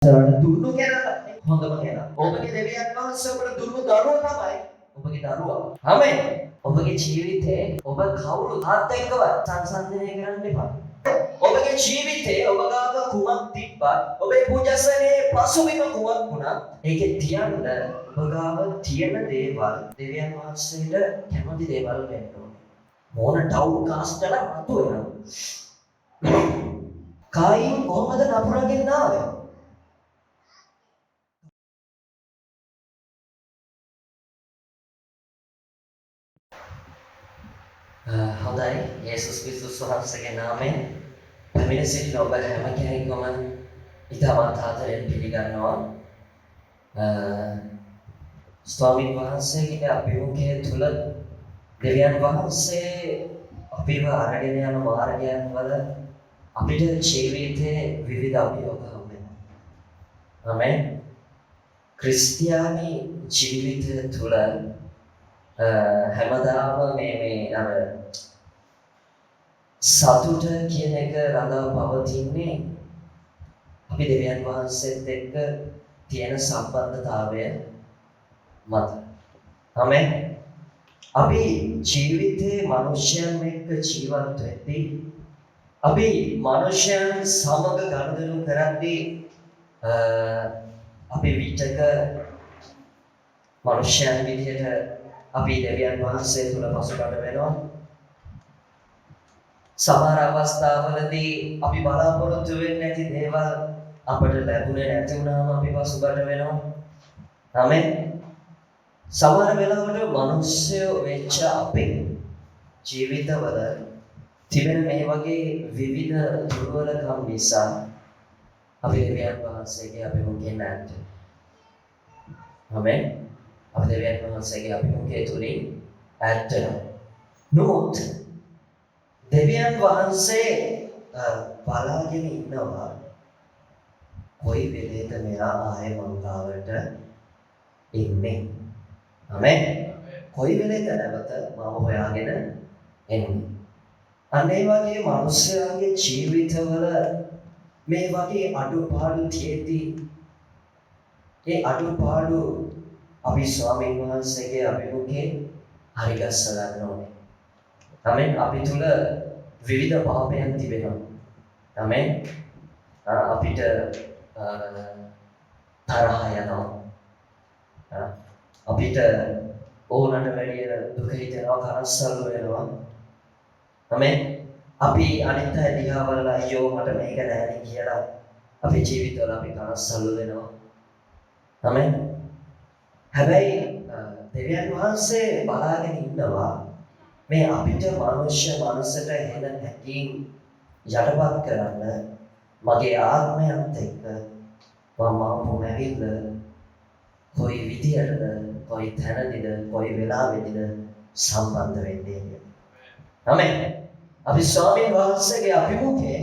දුන්නු කෙනා හොඳම කෙනා. ඔබගේ දෙවියන් වහන්සේ ඔබට දුන්නු දරුවා තමයි ඔබගේ දරුවා. ආමෙන්. ඔබගේ ජීවිතේ ඔබ කවුරු තාත්තා එක්කවත් සංසන්දනය කරන්න එපා. ඔබගේ ජීවිතේ ඔබ ගාව කුමක් තිබ්බත් ඔබේ පූජාසනේ පසුබිම කුමක් වුණත් ඒකේ තියන්න ඔබ ගාව තියෙන දේවල් දෙවියන් වහන්සේට කැමති දේවල් වෙන්න ඕනේ. මොන ඩවුන් කාස්ට් එක මතු වෙනවා. කායින් කොහොමද නපුරගෙන ආවේ? හොඳයි යේසුස් ක්‍රිස්තුස් වහන්සේගේ නාමයෙන් පැමිණ සිටින ඔබ හැම කෙනෙක්ම ඉතාමත් ආදරයෙන් පිළිගන්නවා. ස්වාමීන් වහන්සේගේ අභිමුඛය තුළ දෙවියන් වහන්සේ අපිව අරගෙන යන මාර්ගයන් වල අපිට ජීවිතයේ විවිධ අභියෝග හම්බෙනවා. ආමෙන්. ක්‍රිස්තියානි ජීවිතය තුළ හැමදාම මේ අර සතුට කියන එක රඳා පවතින්නේ අපි දෙවියන් වහන්සේත් එක්ක තියෙන සම්බන්ධතාවය මත. ආමෙන්. අපි ජීවිතේ මිනිසයන් එක්ක ජීවත් වෙද්දී අපි මිනිසයන් සමග ගනුදෙනු කරද්දී අපි විතක මිනිසයන් විදියට අපි දෙවියන් වහන්සේ තුල පසුබට වෙනවා. සමහර අවස්ථාවලදී අපි බලාපොරොත්තු වෙන්නේ නැති දේවල් අපට ලැබුණේ නැති වුණාම අපි පසුබට වෙනවා. ආමෙන්. සමහර වෙලාවට මිනිස්සු වෙච්ච අපේ ජීවිතවල තිබෙන මේ වගේ විවිධ දුර්වලකම් නිසා අපි දෙවියන් වහන්සේගේ අභිමුඛයෙන් නැත්. ආමෙන්. අපි දෙවියන් වහන්සේගේ අභිමුඛය තුලින් ඈත් වෙනවා. නමුත් දෙවියන් වහන්සේ බලාගෙන ඉන්නවා කොයි වෙලේද මෙයා ආයේ මං ගාවට එන්නේ. ආමෙන්. කොයි වෙලේද නැවත මම හොයාගෙන එන්නේ. අන්න ඒ වගේ මිනිස්යාගේ ජීවිතවල මේ වගේ අඩුපාඩු තියෙද්දී ඒ අඩුපාඩු අපි ස්වාමීන් වහන්සේගේ අභිමුඛයෙන් හරි ගස්ස ගන්න ඕනේ. ආමෙන්. අපි තුල විවිධ පාපයන් තිබෙනවා. ආමෙන්. අපිට තරහ යනවා. අපිට ඕනට වැඩිය දුක හිතෙනවා, කරස්සල්ලු වෙනවා. ආමෙන්. අපි අනිත් අය දිහා බලලා අයියෝ මට මේක නැහැ කියලා අපේ ජීවිතවල අපි කරස්සල්ලු වෙනවා. ආමෙන්. හැබැයි දෙවියන් වහන්සේ බලාගෙන ඉන්නවා මේ අපිට මනුෂ්‍ය මනසට එන හැකින් යටපත් කරන්න මගේ ආත්මයත් එක්ක මම මොනවිද කොයි විදියටද කොයි තැනදීද කොයි වෙලාවෙදීද සම්බන්ධ වෙන්නේ කියලා. ආමෙන්. අපි ස්වාමීන් වහන්සේගේ අභිමුඛයේ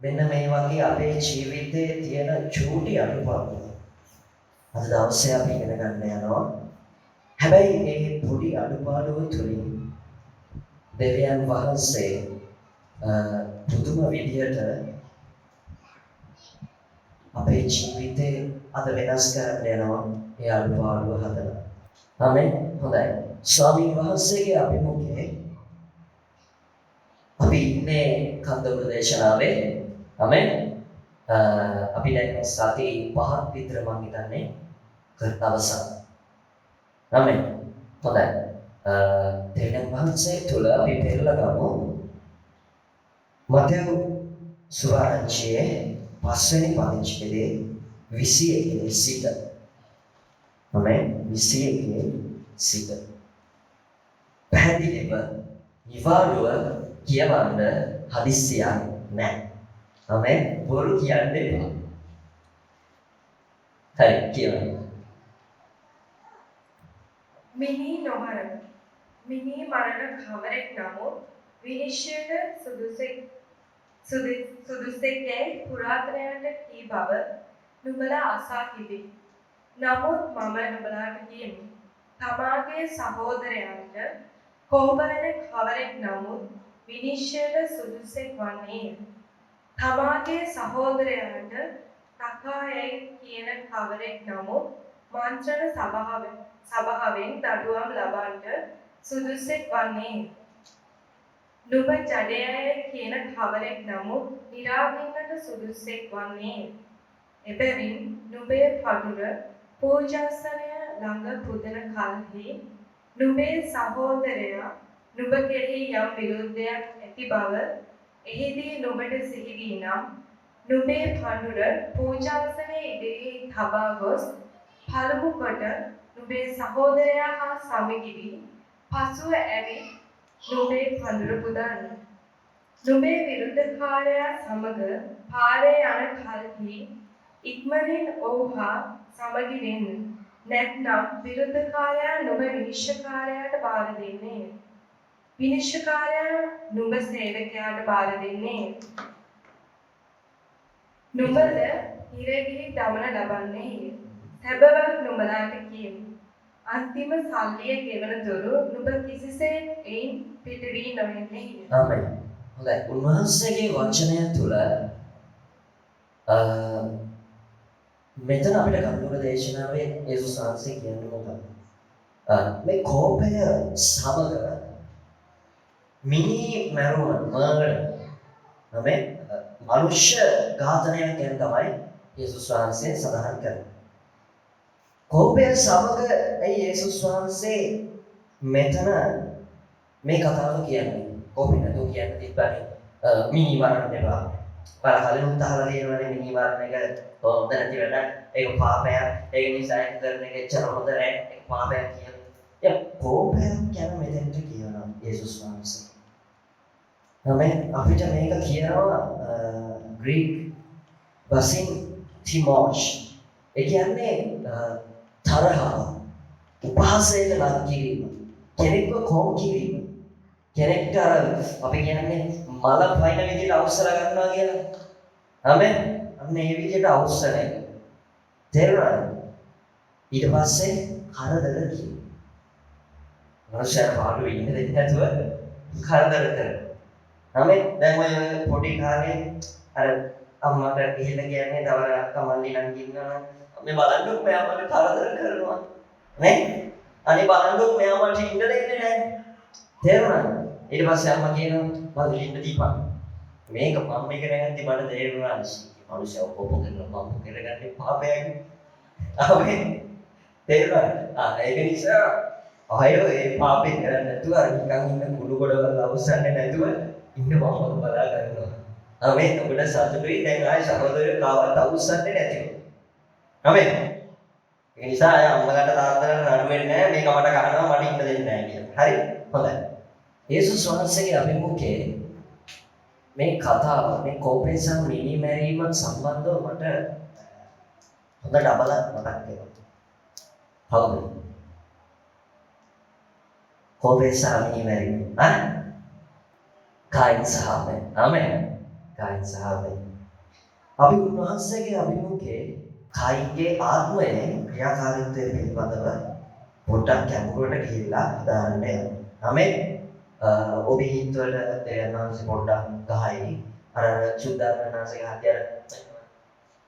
මෙන්න මේ වගේ අපේ ජීවිතයේ තියෙන චූටි අඩුපාඩු අද දවසේ අපි ඉගෙන ගන්න යනවා. හැබැයි මේ පොඩි අඩුපාඩුව තුලින් දෙවියන් වහන්සේ පුදුම විදියට අපේ ජීවිතේ අද වෙනස් කරන්න යනවා ඒ අඩුපාඩුව හදලා. ආමෙන්. හොඳයි. ස්වාමීන් වහන්සේගේ අභිමුඛයේ අපි ඉන්නේ කන්දක දේශනාවේ. ආමෙන්. අපි දැන් සති 5ක් විතර මම හිතන්නේ අවසන්. ආමෙන්. හොඳයි. දෙවියන් වහන්සේ තුල අපි පෙරලා ගමු. මතෙව් සුවාරංචියේ 5 වෙනි පරිච්ඡේදයේ 21 සිට. ආමෙන්. 21 සිට. පැහැදිලිව නිවාඩුව කියවන්න හදිස්සියක් නැහැ. ආමෙන්. බොරු කියන්න එපා. හරි කියන්න. මිනි නොමරන මිනි මරණ කවරෙක් නමුත් විනිශ්චයට සුදුසෙක්ගේ පුරාතනයන්ට කී බව නුඹලා අසා තිබේ. නමුත් මම නුඹලාට කියමි තමාගේ සහෝදරයන්ට කෝපරණ කවරෙක් නමුත් විනිශ්චයට සුදුසෙක් වන්නේය. තමාගේ සහෝදරයන්ට තකායයි කියන කවරෙක් නමුත් මන්ත්‍රණ සභාවෙන් දඩුවම් ලබන්නට සුදුස්සෙක් වන්නේ. නුඹ ජඩයයි කියන කවරෙක් නමුත් නිරාගන්නට සුදුස්සෙක් වන්නේ. එබැවින් නුඹේ පඩුර පූජාසනය ළඟ පුදන කල්හි නුඹේ සහෝදරයා නුඹ කෙරෙහි යම් විරුද්ධයක් ඇති බව එහිදී නුඹට සිහි වී නම් නුඹේ පඬුර පූජාසනයේ ඉදිරියේ තබා ගොස් පළමු කොට නුඹේ සහෝදරයා හා සමගි වී පසුව ඇවිත් නුඹේ පඬුර පුදන්න. නුඹේ විරුද්ධකාරයා සමග පාරේ යන කල්හි ඉක්මනින් ඔහු හා සමගි වෙන්න. නැත්නම් විරුද්ධකාරයා නුඹ විනිශ්චයකාරයාට බාර දෙන්නේ. විනිශ්චයකාරයා නුඹ සේවකයාට බාර දෙන්නේ. නුඹද හිරෙහි දමන ලබන්නේ. සැබවක් නුඹලාට කියමි. අන්තිම සල්ලිය ගෙවන තුරු නුඹ කිසිසේත් එයින් පිට වී නොයන්නේ. ආමෙන්. හොඳයි. උන්වහන්සේගේ වචනය තුළ මෙතන අපිට කඳුර දේශනාවේ යේසුස් වහන්සේ කියන්නේ මොකක්ද? මේ කෝපය සමග මිනි මරුවන් මරණ නමේ මනුෂ්‍ය ඝාතනය ගැන තමයි යේසුස් වහන්සේ සඳහන් කරන්නේ. කෝපය සමග යේසුස් වහන්සේ මෙතන මේ කතාව කියන්නේ. කෝපය නේද කියන්නේ තිබ්බනේ මිනි මරණ එපා. බලහලින් උන්තහලා තියෙනවනේ මිනි මරණ එක හොඳ නැති වැඩක්. ඒක පාපයක්. ඒක නිසා ඒක කරන එක එච්චර හොඳ නැහැ. ඒක පාපයක් කියලා. ඒ කෝපය කියන මෙතෙන්ට කියනවා යේසුස් වහන්සේ. නමේ අපිට මේක කියනවා ග්‍රීක වශයෙන් තිමෝෂ්. ඒ කියන්නේ තරහ, උපහාසයට ලක් කිරීම, කෙනෙක්ව කොම් කිරීම. කෙනෙක්ට අපි කියන්නේ මල පයින් විදිහට අවසර ගන්නවා කියලා. නමේ අන්න ඒ විදිහට අවසර එක. තේරුණාද? ඊට පස්සේ කරදර කියනවා. මනුෂ්‍යයන් පාඩු ඉන්න දෙන්නේ නැතුව කරදර කරනවා. නමේ දැන් ඔය පොඩි කාලේ අර අම්මට ගිහිල්ලා කියන්නේ දවල් අක්කා මල්ලි නම් ඉන්නවා මේ බලන්නකො මෙයා මට කරදර කරනවා නේ අනේ බලන්නකො මෙයා මට ඉන්න දෙන්නේ නැහැ තේරුණාද ඊට පස්සේ අම්මා කියනවා මල්ලි ඉන්න දීපන් මේක මම මේක නැගන්ති මට තේරුණා මිනිස්සු ඔපොප කරනවා මම කරගන්නේ පාපයක් ආවේ තේරුණාද ඒක නිසා අයෝ ඒ පාපේ කරන්නේ නැතුව නිකන් ඉන්න කුඩු ගොඩවල් අවසන්නේ නැතුව ඉන්න මම බලා ගන්නවා. ආමේ ඔබට සතුටුයි දැන් ආයේ සහෝදරයෝ කාවත් අවුස්සන්නේ නැතිව. ආමේ. ඒ නිසා ආය අම්මලාට තාත්තලාට නඩු වෙන්නේ නැහැ මේක මට ගන්නවා මට ඉන්න දෙන්නේ නැහැ කියලා. හරි. හොඳයි. යේසුස් වහන්සේගේ අභිමුඛයේ මේ කතාව මේ කෝපය සහ මිනි මැරීම සම්බන්ධව මට හොඳ ඩබලක් මතක් වෙනවා. හවුද? කෝපය සහ මිනි මැරීම. කායින් සහ ආමෙන්. ආමෙන්. කායින් සහ ආමෙන්. අපි උන්වහන්සේගේ අභිමුඛයේ කායින්ගේ ආත්මයේ ක්‍රියාකාරීත්වය පිළිබඳව පොඩ්ඩක් ගැඹුරට ගිහිල්ලා හදාගන්න යනවා. ආමෙන්. ඔබේ හිතවල දෙයන්වහන්සේ පොඩ්ඩක් ගහයි. අර සුද්ධාත්මනාසගේ හතියර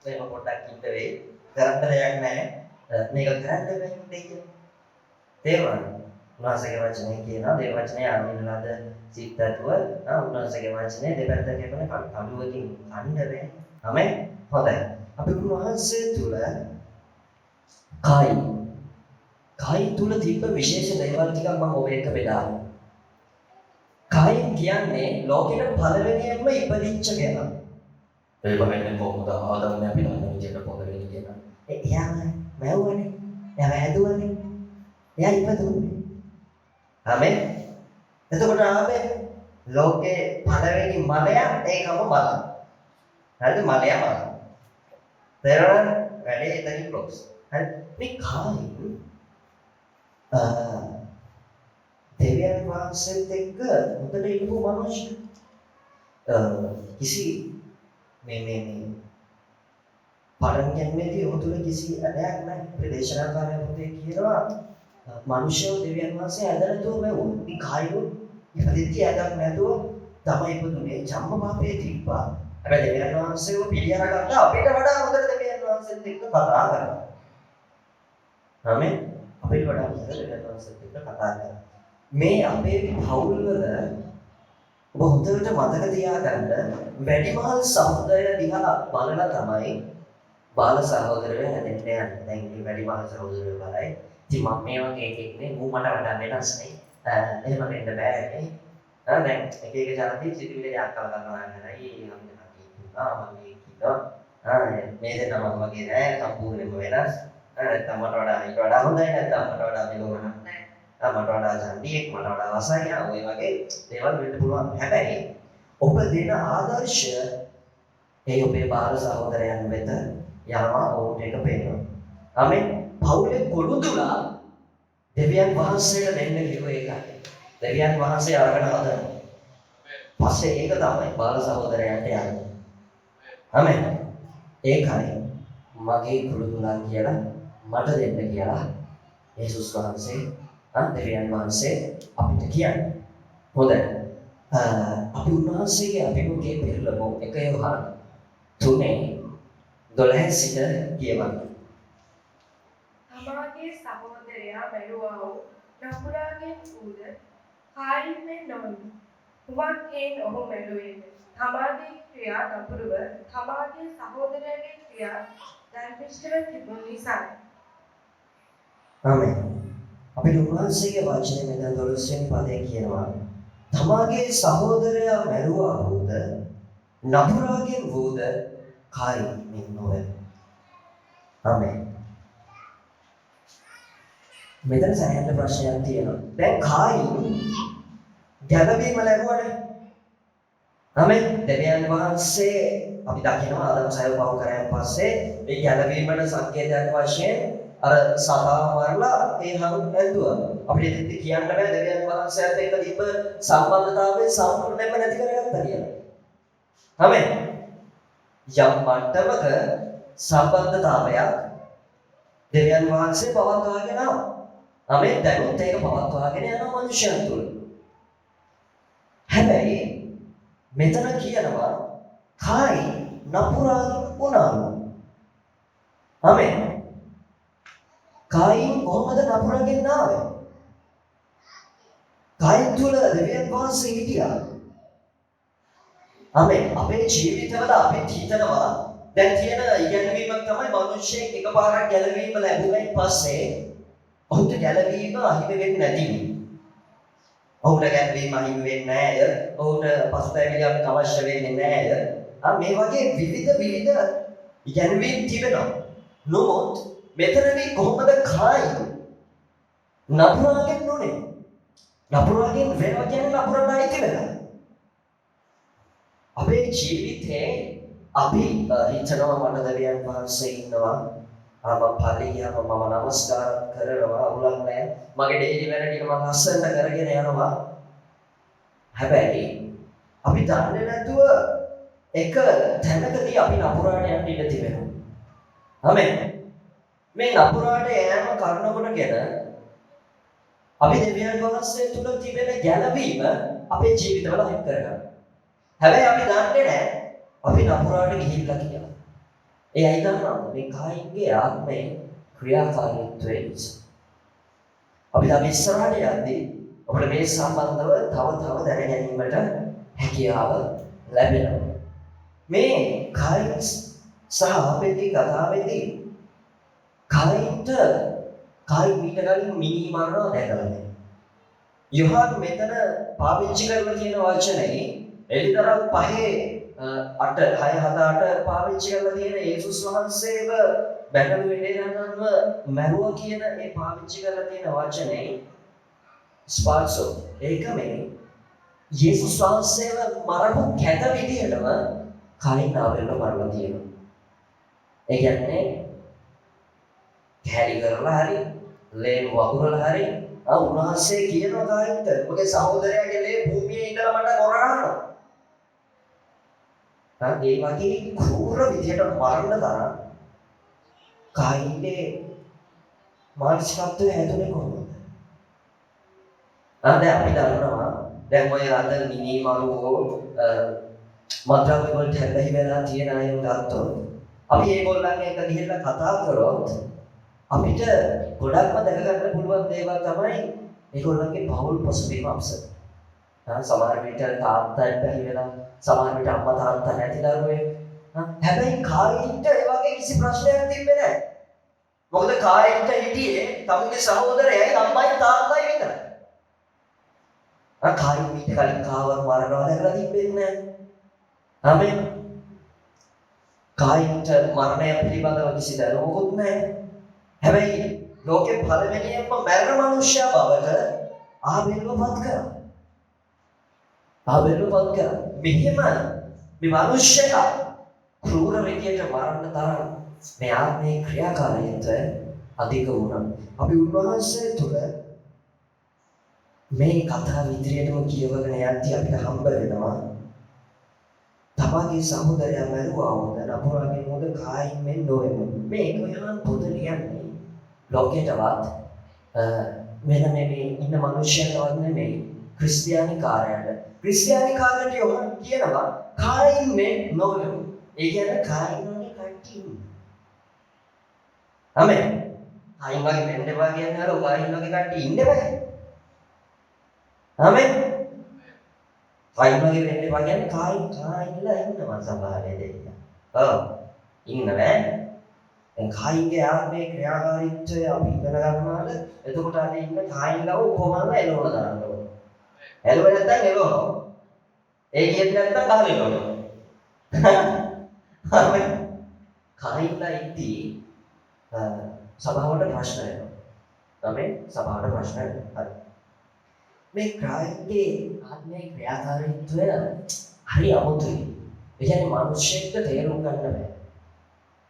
මේක පොඩ්ඩක් ඉන්න වෙයි. කරන්න දෙයක් නැහැ. මේක කරන්න බැහැ. තේරුණාද? උන්වහන්සේගේ වචනේ කියනවා දේ වචනේ ආමිනලාද සිත්තුව උන්වහන්සේගේ වචනේ දෙපැත්ත කැපෙන කඩුවකින් කන්න බෑ. ආමෙන්. හොඳයි. අපි උන්වහන්සේ තුල කායි තුල තිබ්බ විශේෂ දේවල් ටිකක් මම ඔබ එක්ක බෙදාගන්නවා. කායි කියන්නේ ලෝකෙට පළවෙනියෙන්ම ඉපදිච්ච කෙනා. ඒ වගේම කොහොමද ආදම්නේ අපි දන්න විදිහට පොළවෙන්නේ කියලා. එයා මැව්වනේ. එයා හැදුවනේ. එයා ඉපදුනේ. ආමෙන්. එතකොට ආමෙන් ලෝකේ පළවෙනි මලයා ඒකම මල. හරිද? මලයා මල. තේරුණාද? වැඩි එතනින් ක්ලෝස්. හරි. මේ කායින් දෙවියන් වහන්සේත් එක්ක හොඳට ඉන්නපු මිනිස්සු කිසි මේ පරංගයන්මේදී උතුල කිසි අඩයක් නැහැ. ප්‍රදේශනාකාරය පොතේ කියනවා මිනිස්සු දෙවියන් වහන්සේ ඇදලා දුවමු. මේ කායිරු ඉපදෙති ඇදක් නැතුව තමයි ඉපදුනේ. ජම්ම පාපේ තිබ්බා. හැබැයි දෙවියන් වහන්සේව පිළිඅර ගත්තා අපිට වඩා හොඳට දෙවියන් වහන්සේත් එක්ක කතා කරනවා. ආමෙන්. අපිට වඩා හොඳට දෙවියන් වහන්සේත් එක්ක කතා කරනවා. මේ අපේ පවුල් වල ඔබ හොඳට මතක තියාගන්න වැඩිමහල් සහෝදරය දිහා බලලා තමයි බාල සහෝදරයෝ හැදෙන්න යන්නේ. දැන් මේ වැඩිමහල් සහෝදරයෝ බලයි. ඉතින් මම මේ වගේ එකෙක් නේ. මූ මට වඩා වෙනස් නේ. එහෙම වෙන්න බෑ නේ. දැන් එක ජාති සිතුවිලි ආකල්ප කරනවා නේද? අපිට හිතුණා මම කියනවා. මේ දෙන්නම වගේ නෑ සම්පූර්ණයෙන්ම වෙනස්. නැත්නම් මට වඩා ඊට වඩා හොඳයි නැත්නම් මට වඩා මෙලොවනක් නෑ. මට වඩා ජන්ඩියෙක් මට වඩා වසයිනා ඔය වගේ දේවල් වෙන්න පුළුවන්. හැබැයි ඔබ දෙන ආදර්ශය ඒ ඔබේ බාල සහෝදරයන් වෙත යනවා ඔවුන්ට එක පේනවා. ආමෙන්. පවුලේ කොළුදුලා දෙවියන් වහන්සේට දෙන්න කිව්ව එකයි. දෙවියන් වහන්සේ අරගෙන හදනවා. පස්සේ ඒක තමයි බාල සහෝදරයන්ට යන්නේ. ආමෙන්. ඒකයි මගේ කොළුදුලා කියලා මට දෙන්න කියලා යේසුස් වහන්සේ දෙවියන් වහන්සේ අපිට කියන්නේ. හොඳයි. අපි උන්වහන්සේගේ අභිමුඛයේ පෙරළමු 1 යෝහන 3:12 සිට කියවන්න. තමාගේ සහෝදරයා බැලුවා වූ නපුරාගෙන් වූද කායින්ෙන් නොවි. කුමක් හේන් ඔහු බැලුවේද? තමාගේ ක්‍රියා නපුරව තමාගේ සහෝදරයාගේ ක්‍රියා ධර්මිෂ්ඨව තිබුණු නිසායි. ආමෙන්. අපිට උන්වහන්සේගේ වචනේ මෙතන 12 වෙනි පදේ කියනවා තමාගේ සහෝදරයා මැරුවා වූද නපුරාගෙන් වූද කායින්ෙන් නොවේ. ආමෙන්. මෙතන සෑහෙන ප්‍රශ්නයක් තියෙනවා. දැන් කායින් ගැලවීම ලැබුණේ. ආමෙන්. දෙවියන් වහන්සේ අපි දකිනවා ආදම් සයව පව කරාන් පස්සේ මේ ගැලවීමන සංකේතයක් වශයෙන් අර සතා මරලා ඒ හං ඇඳුවා. අපිට ඉතින් කියන්න බෑ දෙවියන් වහන්සේත් එක්ක තිබ්බ සම්බන්ධතාවය සම්පූර්ණයෙන්ම නැති කරගත්තා කියලා. ආමෙන්. යම් මට්ටමක සම්බන්ධතාවයක් දෙවියන් වහන්සේ පවත්වාගෙන ආවා. ආමෙන්. දැනුත් ඒක පවත්වාගෙන යනවා මනුෂ්‍යයන් තුල. හැබැයි මෙතන කියනවා කායි නපුරාගෙන් වුණාලු. ආමෙන්. කායින් කොහොමද නපුරාගෙන් ආවේ? කායින් තුල දෙවියන් වහන්සේ හිටියා. ආමෙන්. අපේ ජීවිතවල අපි හිතනවා දැන් තියෙන ඉගැන්වීමක් තමයි මිනිස්සෙක් එකපාරක් ගැලවීම ලැබුණයින් පස්සේ ඔහුට ගැලවීම අහිමි වෙන්නේ නැති වෙයි. ඔහුට ගැලවීම අහිමි වෙන්නේ නැහැ. ඔහුට පසුතැවිලියක් අවශ්‍ය වෙන්නේ නැහැ. මේ වගේ විවිධ ඉගැන්වීම් තිබෙනවා. නමුත් මෙතනදී කොහොමද කායි නපුරාගෙන් නොනේ? නපුරාගෙන් වෙනවා කියන්නේ නපුරට අයිති වෙලා. අපේ ජීවිතේ අපි හිතනවා මට දෙවියන් වහන්සේ ඉන්නවා. මම පල්ලි ගියාම මම නමස්කාර කරනවා අවුලක් නැහැ. මගේ ඩේලි වැඩ ටික මම ලස්සනට කරගෙන යනවා. හැබැයි අපි දන්නේ නැතුව එක තැනකදී අපි නපුරාට යන්න ඉඩ තිබෙනවා. ආමෙන්. මේ නපුරාට යෑම කරනකොටගෙන අපි දෙවියන් වහන්සේ තුල තිබෙන ගැළවීම අපේ ජීවිතවල හත් කරගන්න. හැබැයි අපි දන්නේ නැහැ අපි නපුරාට ගිහිල්ලා කියලා. ඒ අය දන්නවා මේ කායින්ගේ ආත්මයේ ක්‍රියාකාරීත්වය නිසා. අපි දැන් ඉස්සරහට යද්දී අපිට මේ සම්බන්ධව තව දැන ගැනීමට හැකියාව ලැබෙනවා. මේ කායින් සහ අපේ කතාවේදී කායින්ට මීට කලින් මිනි මරනවා දැකලා නැහැ. යොහන් මෙතන පාවිච්චි කරලා තියෙන වචනේ එලිදරව් 5:8 පාවිච්චි කරලා තියෙන යේසුස් වහන්සේව බැලු වෙලෙනන්ව මරුවා කියන ඒ පාවිච්චි කරලා තියෙන වචනේ ස්පාර්සෝ ඒකමයි යේසුස් වහන්සේව මරපු කැත විදිහටම කයින් ආවෙන්න මරලා තියෙනවා. ඒ කියන්නේ කැලි කරලා හරි ලේ වගුරලා හරි උන්වහන්සේ කියනවා කායින්ට ඔබගේ සහෝදරයාගේ ලේ භූමියේ ඉඳලා මට කොරනවා. ඒ වගේ ක්‍රූර විදියට මරන්න තරම් කායින්ගේ මානසිකත්වය හැදුනේ කොහොමද? දැන් අපි දන්නවා දැන් ඔය අද මිනි මරුවෝ මද්‍රව්‍ය වලට හැබැයි වෙලා තියෙන අය ගත්තොත් අපි ඒගොල්ලන් එක්ක ගිහිල්ලා කතා කරොත් අපිට ගොඩක්ම දැක ගන්න පුළුවන් දේවල් තමයි ඒගොල්ලන්ගේ පෞල් පසුබිම අපසර. සමහර විට තාත්තා බැරි වෙලා, සමහර විට අම්මා තාත්තා නැති දරුවෙක්. හැබැයි කායින්ට ඒ වගේ කිසි ප්‍රශ්නයක් තිබ්බේ නැහැ. මොකද කායින්ට හිටියේ තමුගේ සහෝදරයයි අම්මයි තාත්තයි විතරයි. කායින් මීට කලින් කාවක් මරනවා දැකලා තිබෙන්නේ නැහැ. ආමෙන්. කායින්ට මරණය පිළිබඳව කිසි දැනුමකුත් නැහැ. හැබැයි ලෝකේ පළවෙනියෙන්ම මරණ මනුෂ්‍යයා බවට ආබේලව පත් කරා. ආබේලව පත් කරා. මෙහිම මේ මනුෂ්‍යයා ක්‍රූර විදියට මරන්න තරම් මේ ආත්මේ ක්‍රියාකාරීත්වය අධික වුණා. අපි උන්වහන්සේ තුළ මේ කතාව ඉදිරියටම කියවගෙන යද්දී අපිට හම්බ වෙනවා තමගේ සහෝදරයා මරුවා වුණ නපුරාගේ මොකද කායින් මෙන් නොවෙමු. මේ කොහොමද පොත ලියන්නේ ලෝකයටවත් මෙන්න මේ ඉන්න මිනිස්සුන්ටවත් නෙමෙයි ක්‍රිස්තියානි කාර්යයට. ක්‍රිස්තියානි කාර්යයට යොමු කියනවා කායින් මෙන් නොවෙමු. ඒ කියන්නේ කායින් වගේ කට්ටිය. ආමෙන්. කායින් වගේ වෙන්න එපා කියන්නේ අර කායින් වගේ කට්ටිය ඉන්න බෑ. ආමෙන්. කායින් වගේ වෙන්න එපා කියන්නේ කායින්ලා ඉන්නවා සභාවේ දෙන්න. ඔව්. ඉන්න බෑ. දැන් කායින්ගේ ආත්මේ ක්‍රියාකාරීත්වය අපි ඉගෙන ගන්නවාද? එතකොට අර ඉන්න කායින්ලව කොහොමද එළවලා දාන්න ඕන. එළවෙ නැත්නම් එළවනවා. ඒ කියන්නේ නැත්නම් ගහලා එළවනවා. ආමෙන්. කායින්ලා ඉද්දී සභාවට ප්‍රශ්න එනවා. තමයි සභාවට ප්‍රශ්න එනවා. හරි. මේ කායින්ගේ ආත්මේ ක්‍රියාකාරීත්වය හරි අමුතුයි. ඒ කියන්නේ මිනිස්සෙක්ට තේරුම් ගන්න බෑ.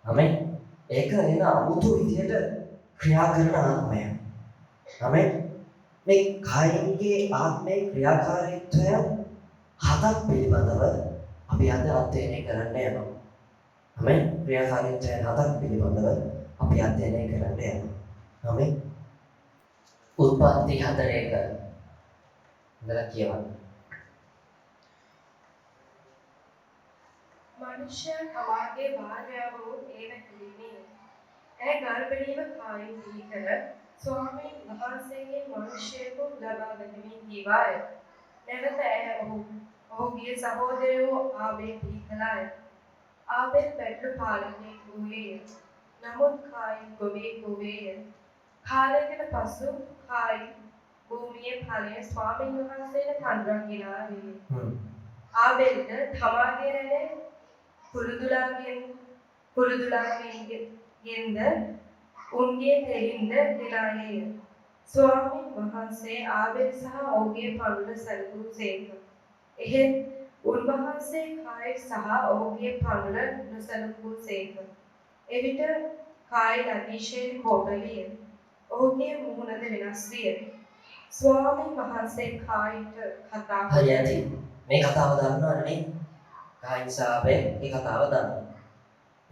ආමෙන්. ඒක එන අමුතු විදියට ක්‍රියා කරන ආත්මය. ආමෙන්. මේ කායින්ගේ ආත්මේ ක්‍රියාකාරීත්වය හතක් පිළිබඳව අපි අද අධ්‍යයනය කරන්න යනවා. ආමෙන්. ක්‍රියාකාරීත්වය හතක් පිළිබඳව අපි අධ්‍යයනය කරන්න යනවා. ආමෙන්. උත්පත්ති 4ක ඉඳලා කියවන්න. මනුෂ්‍යයන් තමාගේ භාර්යාව වූ ඒවැකිලීමේ ගර්භණීව කායින් බිහි කර ස්වාමීන් වහන්සේගේ මනුෂ්‍යයෙකු ලබා ගනිමින් ජීවාය. නැවත ඔහුගේ සහෝදරයෝ ආබේල් බිහි කළාය. ආබේල් පැටළු පාලනයෙක් වූයේය. නමුත් කායින් ගොවියෙක් වූයේය. කාලයකට පසු කායින් භූමියේ ඵලය ස්වාමීන් වහන්සේට පඳුරන් ගෙනාවේ. ආබේල්ට තමාගේ රැළේ කුරුදුලාගෙන්ද උන්ගේ තෙලින්ද ගෙනායේය. ස්වාමීන් වහන්සේ ආබේල් සහ ඔහුගේ පවුල සැලකූ සේක. එහෙත් උන්වහන්සේ කායින් සහ ඔහුගේ පවුල නොසැලකූ සේක. එවිට කායින් අතිශයින් කෝපවිය. ඔහුගේ මුහුණද වෙනස් විය. ස්වාමීන් වහන්සේ කායින්ට කතා හරියටි මේ කතාව දන්නවනේ. කායින් සහ ආබේල් මේ කතාව දන්නවා.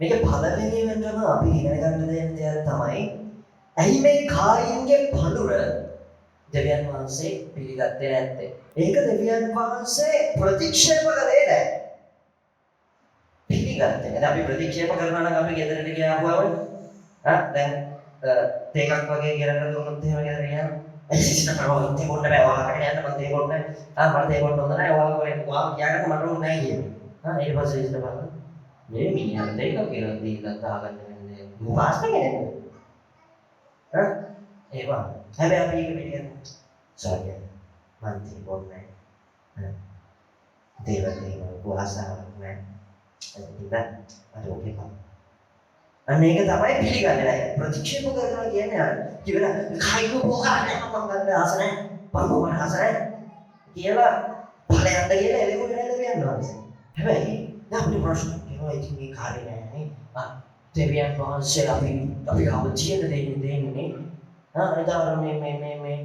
මේක පළවෙනිවටම අපි ඉගෙන ගන්න දෙයක් තමයි ඇයි මේ කායින්ගේ පඳුර දෙවියන් වහන්සේ පිළිගත්තේ නැත්තේ? ඒක දෙවියන් වහන්සේ ප්‍රතික්ෂේප කළේ නැහැ. පිළිගත්තේ. දැන් අපි ප්‍රතික්ෂේප කරනවා නම් අපි ගෙදරට ගියාම දැන් තේකක් වගේ ගෙරන්න දුන්නොත් එහෙම ගෙදර යනවා. ඇසිස්ට කරවන්න තේ බොන්න බෑ. ඔයාලට යන්න මම තේ බොන්න. මට තේ බොන්න හොඳ නැහැ. ඔයාලා කියාගන්න මට ඕනේ නැහැ කියනවා. ඊට පස්සේ ඉස්ට බලන්න මේ මිනිහා දෙක කියලා දීලා දාගන්න වෙන්නේ මුවාස්ත කෙනෙක්. ඒවා හැබැයි අපි ඒක පිළිගන්න සාරිය මන් තේ බොන්නේ නැහැ. දේවදේව වාසාවක් නැහැ. ඒක අර ඔකේ පා. අනේක තමයි පිළිගන්නේ නැහැ. ප්‍රතික්ෂේප කරනවා කියන්නේ අර කියලා කයික පොකානේ මම ගන්න ආස නැහැ. පරමවන ආස නැහැ. කියලා ඵලයන්ද කියලා එළෙමු නේද කියනවා. හැබැයි දැන් අපිට ප්‍රශ්න කියනවා ඉතින් මේ කාර්යය නැහැ. දෙවියන් වහන්සේ අපි අවධියද දෙන්නේ. එදාර මේ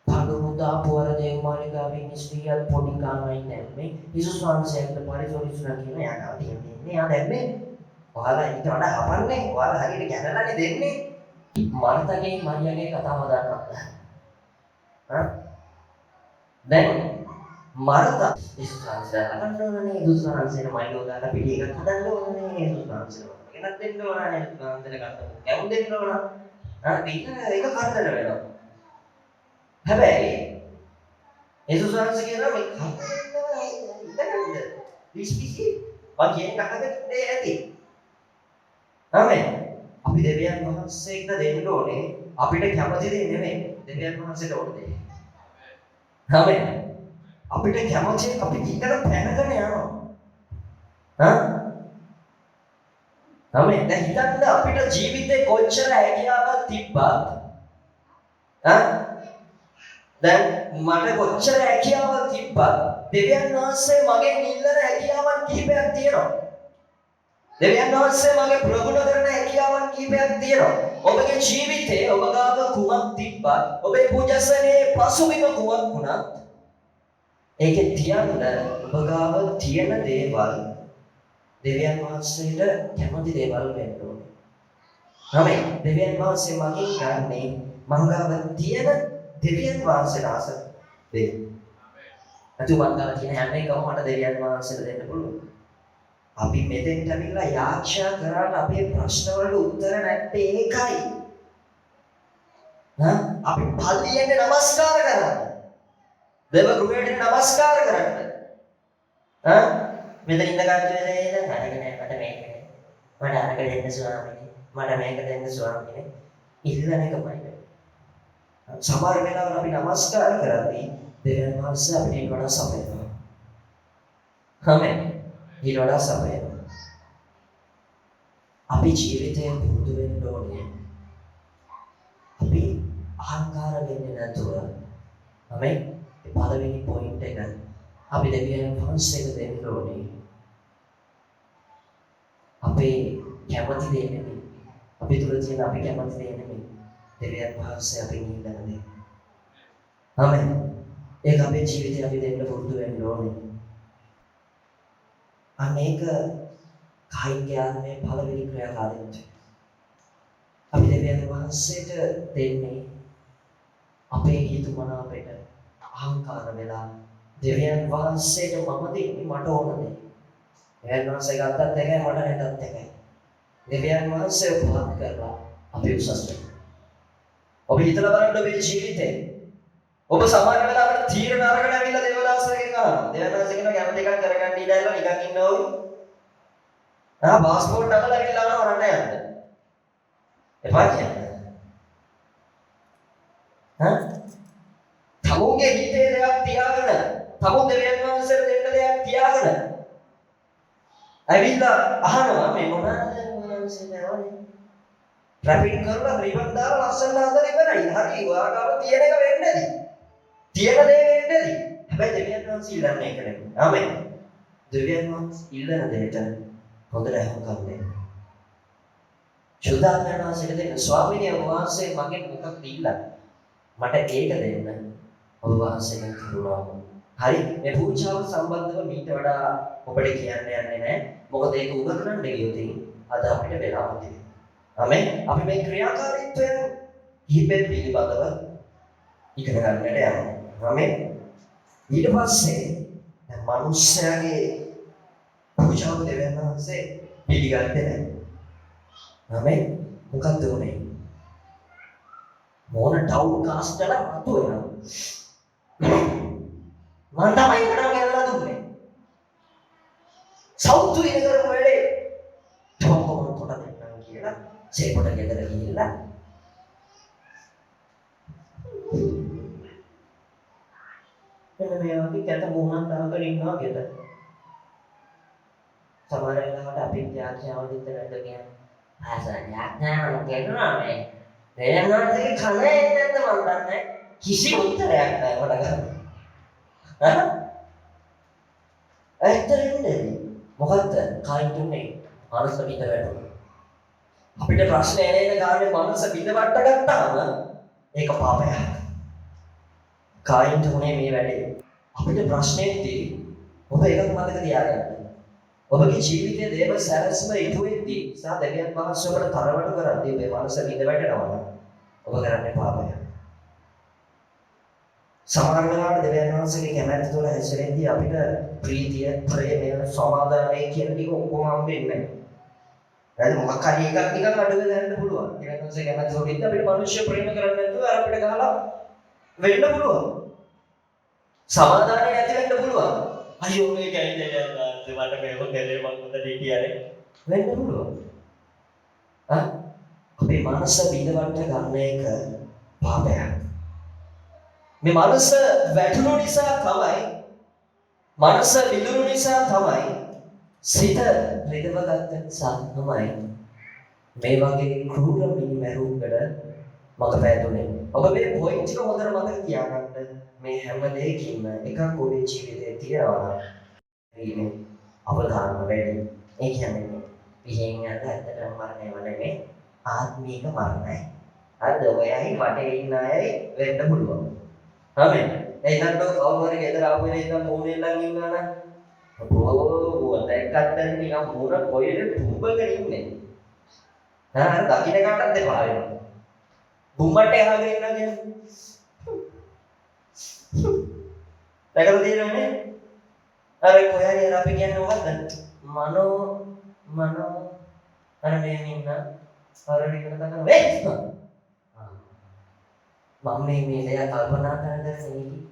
පඳුරුදා පුවර දේවමාලිගාවේ ඉස්තියල් පොඩි කාමයි නැන්නේ. යේසුස් වහන්සේට පරිසෝරිසුනා කියන යාගාව තියෙන්නේ. යා දැම්මේ. ඔයාලා ඊට වඩා හපන්නේ. ඔයාලා හරියට ගැනලානේ දෙන්නේ. මාර්තාගේ මරියාගේ කතාව දානවා. දැන් මරත යේසුස් වහන්සේලා ළඟට ඕනනේ යේසුස් වහන්සේට මයිලෝ දාලා පිටි එකක් හදන්න ඕනනේ යේසුස් වහන්සේට. ගෙනත් දෙන්න ඕනනේ යේසුස් වහන්සේට ගන්න. කැවුම් දෙන්න ඕන. පිටින එක කරදර වෙනවා. හැබැයි යේසුස් වහන්සේ කියනවා මේ ඉඳගන්න. පිසි වගේ කහකට ඇති. ආමෙන්. අපි දෙවියන් වහන්සේට දෙන්න ඕනේ අපිට කැමති දේ නෙමෙයි දෙවියන් වහන්සේට ඕන දේ. ආමෙන්. අපිට කැමති අපි ඊකට පැනගෙන යනවා. හා? ආමෙන්. දැන් හිතන්න අපිට ජීවිතේ කොච්චර හැකියාවක් තිබ්බත් දැන් මට කොච්චර හැකියාවක් තිබ්බත් දෙවියන් වහන්සේ මගෙන් ඉල්ලන හැකියාවන් කිහිපයක් තියෙනවා. දෙවියන් වහන්සේ මගේ ප්‍රගුණ කරන හැකියාවන් කිහිපයක් තියෙනවා. ඔබගේ ජීවිතේ ඔබ ගාව කුමක් තිබ්බත් ඔබේ පූජාසනයේ පසුබිම කුමක් වුණත් ඒකේ තියන්න ඔබ ගාව තියෙන දේවල් දෙවියන් වහන්සේට කැමති දේවල් වෙන්න ඕනේ. ආමෙන්. දෙවියන් වහන්සේ මගෙන් ගන්නේ මං ගාව තියෙන දෙවියන් වහන්සේට ආස දෙන්න. අතු මං ගාව තියෙන හැම එකම මට දෙවියන් වහන්සේට දෙන්න පුළුවන්. අපි මෙතෙන්ට ඇවිල්ලා යාචනා කරාට අපේ ප්‍රශ්න වලට උත්තර නැත්තේ ඒකයි. අපි පල්ලියෙන් නමස්කාර කරන්න. දෙව ගෘහයට නමස්කාර කරන්න. මෙතන ඉඳ ගන්න වෙලේද අරගෙන මට මේක මට අරක දෙන්න ස්වාමීනි. මට මේක දෙන්න ස්වාමීනි. ඉල්ලන එකමයි. සමහර වෙලාවල අපි නමස්කාර කරද්දී දෙවියන් වහන්සේ අපිට වඩා සපයනවා. ආමෙන්. ඊට වඩා සපයනවා. අපි ජීවිතේ පුරුදු වෙන්න ඕනේ. අපි අහංකාර වෙන්නේ නැතුව. ආමෙන්. පළවෙනි පොයින්ට් එක අපි දෙවියන් වහන්සේට දෙන්න ඕනේ. අපේ කැමති දේ නෙමෙයි. අපි තුල තියෙන අපි කැමති දේ නෙමෙයි. දෙවියන් වහන්සේ අපෙන් ඉල්ලන දේ. ආමෙන්. ඒක අපේ ජීවිතේ අපි දෙන්න පුරුදු වෙන්න ඕනේ. අනේක කායික ආත්මයේ පළවෙනි ක්‍රියාකාරීත්වය. අපි දෙවියන් වහන්සේට දෙන්නේ අපේ හිතුමනාපයට අහංකාර වෙලා දෙවියන් වහන්සේට මම දෙන්නේ මට ඕන දේ. දෙවියන් වහන්සේ ගත්තත් එකයි මට නැතත් එකයි. දෙවියන් වහන්සේ උපහාර කරලා අපි උසස් වෙනවා. ඔබ හිතලා බලන්න ඔබේ ජීවිතේ ඔබ සමහර වෙලාවට තීරණ අරගෙන ඇවිල්ලා දේවදාසගෙන් අහනවා. දේවදාස කියනවා කැමති එකක් කරගන්න ඉඩලා නිකන් ඉන්නවෝ. පාස්පෝර්ට් අරලා ඇවිල්ලා අහනවා රට යන්න. එපා කියන්නේ. තමුන්ගේ හිතේ දෙයක් තියාගෙන, තමුන් දෙවියන් වහන්සේට දෙන්න දෙයක් තියාගෙන ඇවිල්ලා අහනවා මේ මොනවාද වහන්සේ නෝනේ. ට්‍රැෆික් කරලා රිබන් දාලා ලස්සන හදලා ඉවරයි. හරි ඔයාගාව තියෙන එක වෙන්නේ නැති. තියෙන දේ වෙන්නේ නැති. හැබැයි දෙවියන් වහන්සේ ඉල්ලන්නේ ඒක නෙමෙයි. ආමෙන්. දෙවියන් වහන්සේ ඉල්ලන දෙයට හොඳට අහුම්කම් දෙන්න. සුදානන වහන්සේට දෙන්න ස්වාමීන් වහන්සේ මගෙන් මොකක්ද ඉල්ලන්නේ? මට ඒක දෙන්න. ඔබ වහන්සේගෙන් කරුණාව. හරි මේ පූජාව සම්බන්ධව මීට වඩා ඔබට කියන්න යන්නේ නැහැ. මොකද ඒක උගන්වන්න ගියොත් අද අපිට වෙලා නැති. ආමෙන්. අපි මේ ක්‍රියාකාරීත්වයන් කිහිපෙන් පිළිබඳව ඉගෙන ගන්නට යනවා. ආමෙන්. ඊට පස්සේ දැන් මිනිස්යාගේ පූජාව දෙවියන් වහන්සේ පිළිගත්තේ නැහැ. ආමෙන්. මොකක්ද උනේ? මොන ටවුන් කාස්ට්ලා මතු වෙනවා. මම තමයි කරගෙන යනවා දුන්නේ. සෞතු ඉන කරපු වෙලේ ටොකොම කොට දෙන්නම් කියලා සේපොට ගෙදර ගිහිල්ලා එන්න මේ වගේ කැත මොහොන් දාගෙන ඉන්නවා ගෙදර. සමහර වෙලාවට අපි ත්‍යාග්‍යාව දෙන්න නැද්ද කියන්නේ. ආසාවක් කියනවා මේ. දෙයන්නාගේ කනේ නැද්ද මන් දන්නේ. කිසි උත්තරයක් නැහැ මට ගන්න. ඇත්තටම මොකද්ද කායින් තුනේ මානස බිඳ වැටුණා. අපිට ප්‍රශ්න එන ගානේ මානස බිඳ වට ගත්තාම ඒක පාපයක්. කායින් තුනේ මේ වැඩේ. අපිට ප්‍රශ්නේදී ඔබ එකක් මතක තියාගන්න. ඔබගේ ජීවිතයේ දේව සැලැස්ම ඉටු වෙද්දී සහ දෙවියන් වහන්සේ ඔබට තරවටු කරද්දී ඔබේ මානස බිඳ වැටෙනවා. ඔබ කරන්නේ පාපයක්. සමහර වෙලාවට දෙවියන් වහන්සේගේ කැමැත්ත තුළ හැසිරෙද්දී අපිට ප්‍රීතිය, ප්‍රේමය, සමාදානය කියන ටික ඔක්කොම හම්බෙන්නේ නැහැ. දැන් මොකක් හරි එකක් නිකන් අඩු වෙලා යන්න පුළුවන්. දෙවියන් වහන්සේ කැමැත්ත තුළ ඉඳන් අපිට මිනිස්සු ප්‍රේම කරන්නේ නැතුව අර අපිට ගහලා වෙන්න පුළුවන්. සමාදානය නැති වෙන්න පුළුවන්. අයියෝ මේකයි දෙවියන් වහන්සේ මට මේක දෙලේ මම හොඳට හිටියනේ. වෙන්න පුළුවන්. අපේ මනස බිඳවට ගන්න එක පාපයක්. මේ මනස වැටුණු නිසා තමයි මනස විදුණු නිසා තමයි සිත රිදවගත්ත නිසා තමයි මේ වගේ ක්‍රූර මිනිමරුන්කට මඟ පෑදුනේ. ඔබ මේ පොයින්ට් එක හොඳට මතක තියාගන්න. මේ හැම දෙයකින්ම එකක් ඔබේ ජීවිතේ තියෙනවා නම් අවධානය වැඩි. ඒ කියන්නේ පිහින් යන ඇත්තටම මරණයම නෙමෙයි ආත්මික මරණයි. හරිද? ඔයයි වටේ ඉන්න අයයි වෙන්න පුළුවන්. ආමෙන්. එහෙනම් කවුරු හරි ගෙදර ආපු වෙලේ ඉඳන් මූණෙල්ලන් ඉන්නවා නම් ඔව් දැක්කත් නිකන් මූණ කොයිද තුඹගෙන ඉන්නේ. අර දකින්න කාටවත් එපා වෙනවා. බුම්මට එහාගෙන ඉන්නවා කියන්නේ. දැකලා තියෙනවනේ. අර කොහේ හරි අපි කියන්නේ මොකද්ද? මනෝ අර මේ ඉන්න අර විතර තමයි වෙයි. මම මේ දෙය කල්පනා කරලා ඉන්නේ.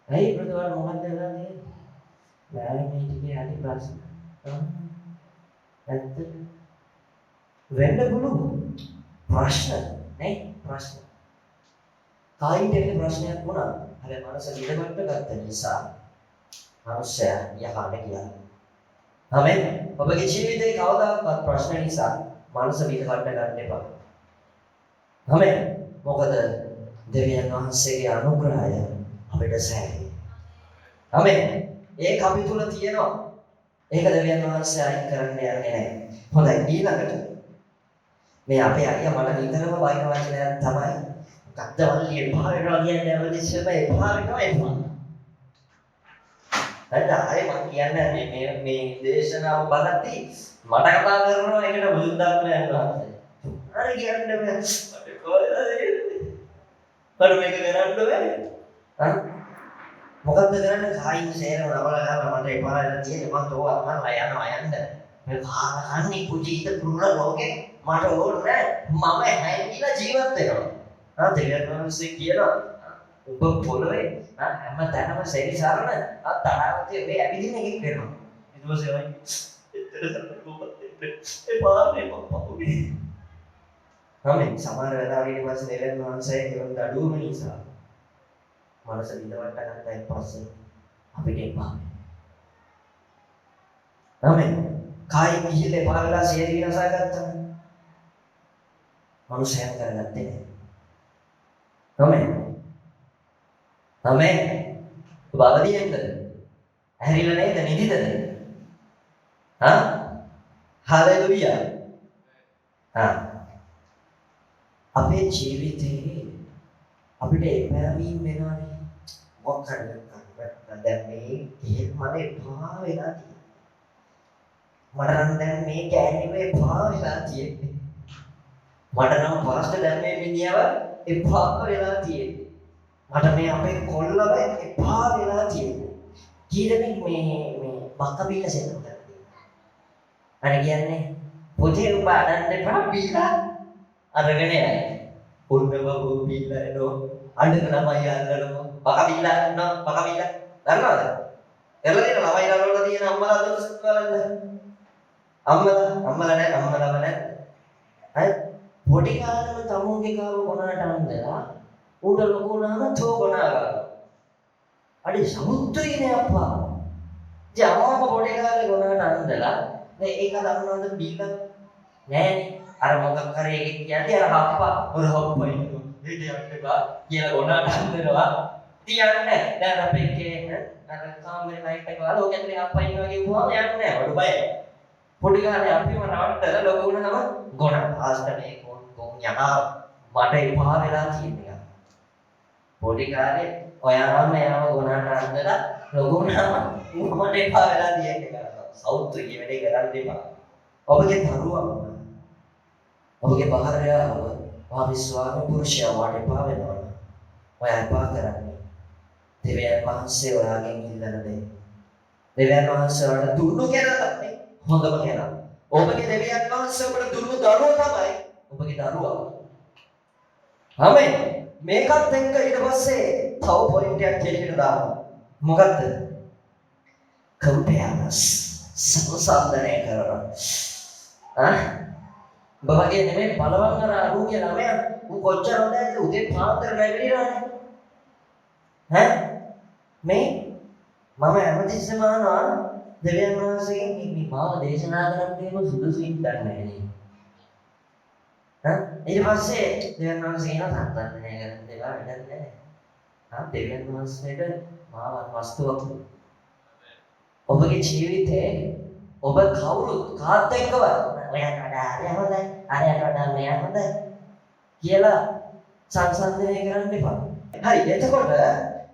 ඇයි බ්‍රදර් මොකක්ද වෙලා තියෙන්නේ? නෑ මේ ටිකේ හරි ප්‍රශ්න. ඇත්ත වෙන්න පුළුවන්. ප්‍රශ්න නේ ප්‍රශ්න. කායින්ට ප්‍රශ්නයක් වුණා. හැබැයි මනස විදකට ගත්ත නිසා මනුෂ්‍යයා යහට ගියා. ආමෙන්. ඔබගේ ජීවිතේ කවදාවත් ප්‍රශ්න නිසා මනස විදකට ගන්න එපා. ආමෙන්. මොකද දෙවියන් වහන්සේගේ අනුග්‍රහය අපිට සෑහේ. ආමෙන්. ඒක අපි තුල තියෙනවා. ඒක දෙවියන් වහන්සේ අයින් කරන්න යන්නේ නැහැ. හොඳයි ඊළඟට මේ අපේ අයියා මට නිතරම බයින වචනයක් තමයි ගද්දවල්ලි එපා වෙනවා කියන්නේ අවදිස්සම එපා වෙනවා එපා. දැන් ආයේ මම කියන්නේ මේ දේශනාව බලද්දී මට කතා කරනවා ඒකට බුදුන් දාන්න යනවා. හරි කියන්නේ මට කොහෙද හරි මේක කරන්න බෑ. මොකද්ද කරන්නේ? සායින් සේරම නවල ගහලා මට එපා වෙලා තියෙන්නේ මම තෝවා මම යනවා යන්න. මේ කන්නේ කුජීත කුරුණ ලෝකේ මට ඕනේ මම හැංගිලා ජීවත් වෙනවා. දෙවියන් වහන්සේ කියනවා ඔබ පොළවේ හැම තැනම සෙරිසරන තරාවතේ මේ ඇවිදින එකක් වෙනවා. ඊට පස්සේ වයි එපා මේ පපුගේ. හැම සමහර වෙලාවට ඊට පස්සේ දෙවියන් වහන්සේ කියන දඩුවම නිසා මනස විඳවට ගන්නයින් පස්සේ අපිට එපා. ආමෙන්. කායි කිහිල්ලේ පාරලා සියරි විනාශ කරගත්තා. මනුෂ්‍යයන් කරගත්තේ නැහැ. ආමෙන්. ආමෙන්. ඔබ අවදියෙන්ද? ඇහැරිලා නේද? නිදිද? හalleluya. අපේ ජීවිතේ අපිට එපෑවීම් වෙනවානේ. මොකක් හරි කරන්න දැන් මේ එහෙම මම එපා වෙලා තියෙන්නේ. මට නම් දැන් මේ කෑනිව එපා වෙලා තියෙන්නේ. මට නම් පාස්ටර් දැන් මේ මිනිහව එපා වෙලා තියෙන්නේ. මට මේ අපේ කොල්ලව එපා වෙලා තියෙන්නේ. කීදෙනෙක් මේ බක්ක බීලා සෙල්ලම් කරලා තියෙනවා. අර කියන්නේ පොතේ ඔබ අඩන්න එපා බීලා අරගෙන යයි. ඔන්න බබු බීලා එනෝ අඬන ළමයි අල්ලනවා. බක බීලා නෝ බක බීලා දන්නවද? එළලා තියෙන ළමයි ළමවල තියෙන අම්මලා අදොස් බලන්න. අම්මලා නැහැ. අය පොඩි කාලෙම තමුන්ගේ කාව කොනකට අන්දලා ඌට ලොකු වුණාම තෝ කොනා ගන්නවා. අඩි සමුද්‍රයනේ අප්පා. ඉතින් අම්මාම පොඩි කාලේ කොනකට අන්දලා දැන් ඒක දන්නවද බීලා නෑනේ. අර මොකක් හරි එකක් කියන්නේ අර හප්පා ඔර හප්පා ඉන්නවා. ඒක යන්න එපා කියලා කොනකට අන්දනවා. තියන්නේ දැන් අපේ අර කාමරේ ලයිට් එක වල ඔක ඇතුලේ හප්පා ඉන්නවා කියුවාම යන්නේ නෑ. වඩු බයයි. පොඩි කාලේ අපිම රවට්ටලා ලොකු වුණාම ගොන ආස්තනේ කොන් යනා මට එපා වෙලා තියෙනවා. පොඩි කාලේ ඔයාම එයාම ගොනට අන්දලා ලොකු වුණාම මට එපා වෙලා තියෙන්නේ කරනවා. සෞතු කියන වැඩේ කරන්න එපා. ඔබගේ දරුවා ඔබගේ භාර්යාව වාවිස්වාමි පුරුෂයා වාට එපා වෙනවා. ඔයා එපා කරන්නේ. දෙවියන් වහන්සේ ඔයාගෙන් ඉල්ලන දේ. දෙවියන් වහන්සේ ඔයාලට දුන්නු කෙනා තමයි හොඳම කෙනා. ඔබගේ දෙවියන් වහන්සේ ඔබට දුන්නු දරුවා තමයි ඔබගේ දරුවා. ආමෙන්. මේකත් එක්ක ඊට පස්සේ තව පොයින්ට් එකක් එළියට දානවා. මොකද්ද? කම්පෑරස් සංසන්දනය කරනවා. බබගේ නෙමෙයි බලවන් අර අරුගේ ළමයා උන් කොච්චර හොඳයිද උදේ පාන්දර නැගිටිනානේ. මේ මම හැමතිස්සෙම අහනවා දෙවියන් වහන්සේගෙන් මේ මාව දේශනා කරන්නේම සුදුසුයින් දන්නේ නැහැ. ඊට පස්සේ දෙවියන් වහන්සේ කියනවා සම්බන්ධනය කරන්න දෙපා වැඩක් නැහැ. දෙවියන් වහන්සේට මාව වස්තුවක් ඔබගේ ජීවිතේ ඔබ කවුරුත් කාත් එක්කවත් ඔයාට වඩා අරය හොඳයි අරයට වඩා මෙයා හොඳයි කියලා සංසන්දනය කරන්න එපා. හරි එතකොට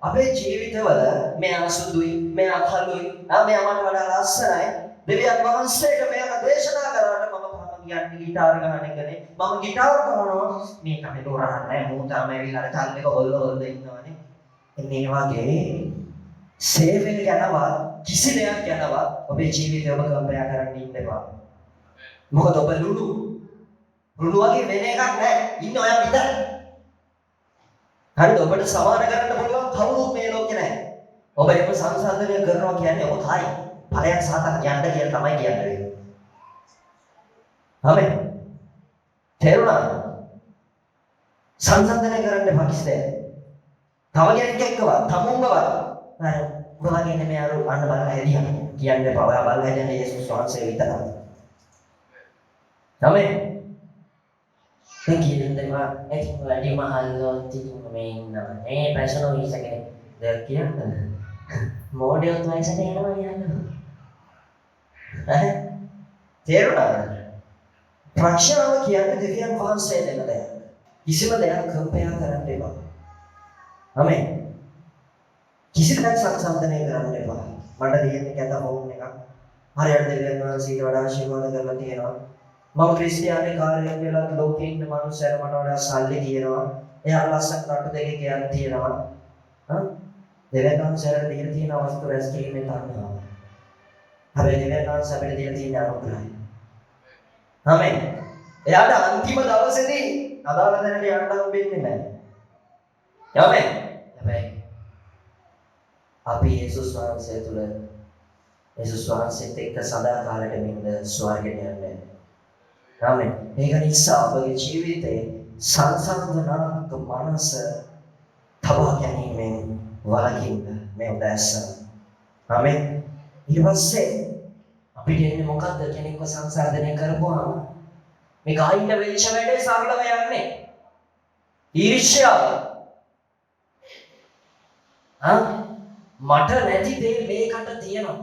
අපේ ජීවිතවල මෙයා සුදුයි මෙයා කළුයි මෙයා මට වඩා ලස්සනයි දෙවියන් වහන්සේට මෙයාම දේශනා කරාට මම කියන්නේ ගිටාර ගහන එකනේ මම ගිටාර කරනවා මේක මේ දොරහන්නේ මූතාම ඇවිල්ලා අර චල් එක හොල්ල හොල්ල ඉන්නවනේ මේ වගේ සේවය ගැනවත් කිසි දෙයක් ගැනවත් ඔබේ ජීවිතය ඔබ කම්පයා කරන්න ඉන්න එපා. මොකද ඔබ ලුණු වගේ වෙන එකක් නැහැ. ඉන්න ඔයා විතරයි. හරිද? ඔබට සමාන කරන්න පුළුවන් කවුරුත් මේ ලෝකේ නැහැ. ඔබ ඒක සංසන්දනය කරනවා කියන්නේ ඔබ තායි. ඵලයන් සාතක් යන්න කියලා තමයි කියන්නේ. ආමෙන්. තේරුණාද? සංසන්දනය කරන්න එපා කිසිදේ. තව කෙනෙක් එක්කවත් තමුන්ගවත් හරි ඔබගේ නෙමෙයි අර අන්න බලලා හැදියා කියන්නේ එපා. ඔයා බලලා හැදෙන්නේ යේසුස් වහන්සේ විතරයි. ආමෙන්. දැන් කියනවා එතින් වැඩි මහල්ලෝ තින් මේ ඉන්නවා. මේ ප්‍රශ්න විසකේ දැන් කියන්නේ මොඩියොත් වයසට එනවා යනවා. තේරුණාද? ප්‍රශ්නාව කියන්නේ දෙවියන් වහන්සේ දෙන දෙයක්. කිසිම දෙයක් කම්පයා කරන්න එපා. ආමෙන්. කිසි දෙයක් සංසන්දනය කරන්න එපා. මට දෙන්නේ කැත ෆෝන් එකක්. හරියට දෙවියන් වහන්සේට වඩා ආශිර්වාද කරලා තියෙනවා. මම ක්‍රිස්තියානි කාර්යයක් කියලා ලෝකේ ඉන්න මිනිස්සුන්ට මට වඩා සල්ලි තියෙනවා. එයා ලස්සන රට දෙකේ ගියක් තියෙනවා. දෙවියන් වහන්සේට දීලා තියෙන අවස්ථ රැස් කිරීමේ තණ්හාව. හැබැයි දෙවියන් වහන්සේ අපිට දීලා තියෙන අනුග්‍රහය. ආමෙන්. එයාට අන්තිම දවසේදී අදාළ දැනට යන්න හම්බෙන්නේ නැහැ. ආමෙන්. හැබැයි අපි යේසුස් වහන්සේ තුල යේසුස් වහන්සේත් එක්ක සදාකාලයට මින්ද ස්වර්ගයට යන්නේ. ආමෙන්. ඒක නිසා ඔබගේ ජීවිතේ සංසන්දනාත්මක මනස තබා ගැනීමෙන් වළකින්න මේ උදෑසන. ආමෙන්. ඊට පස්සේ අපිට එන්නේ මොකද්ද කෙනෙක්ව සංසන්දනය කරපුවාම මේ ගායින්න වෙච්ච වැඩේ සරලව යන්නේ. ඊර්ෂ්‍යාව. මට නැති දේ මේකට තියෙනවා.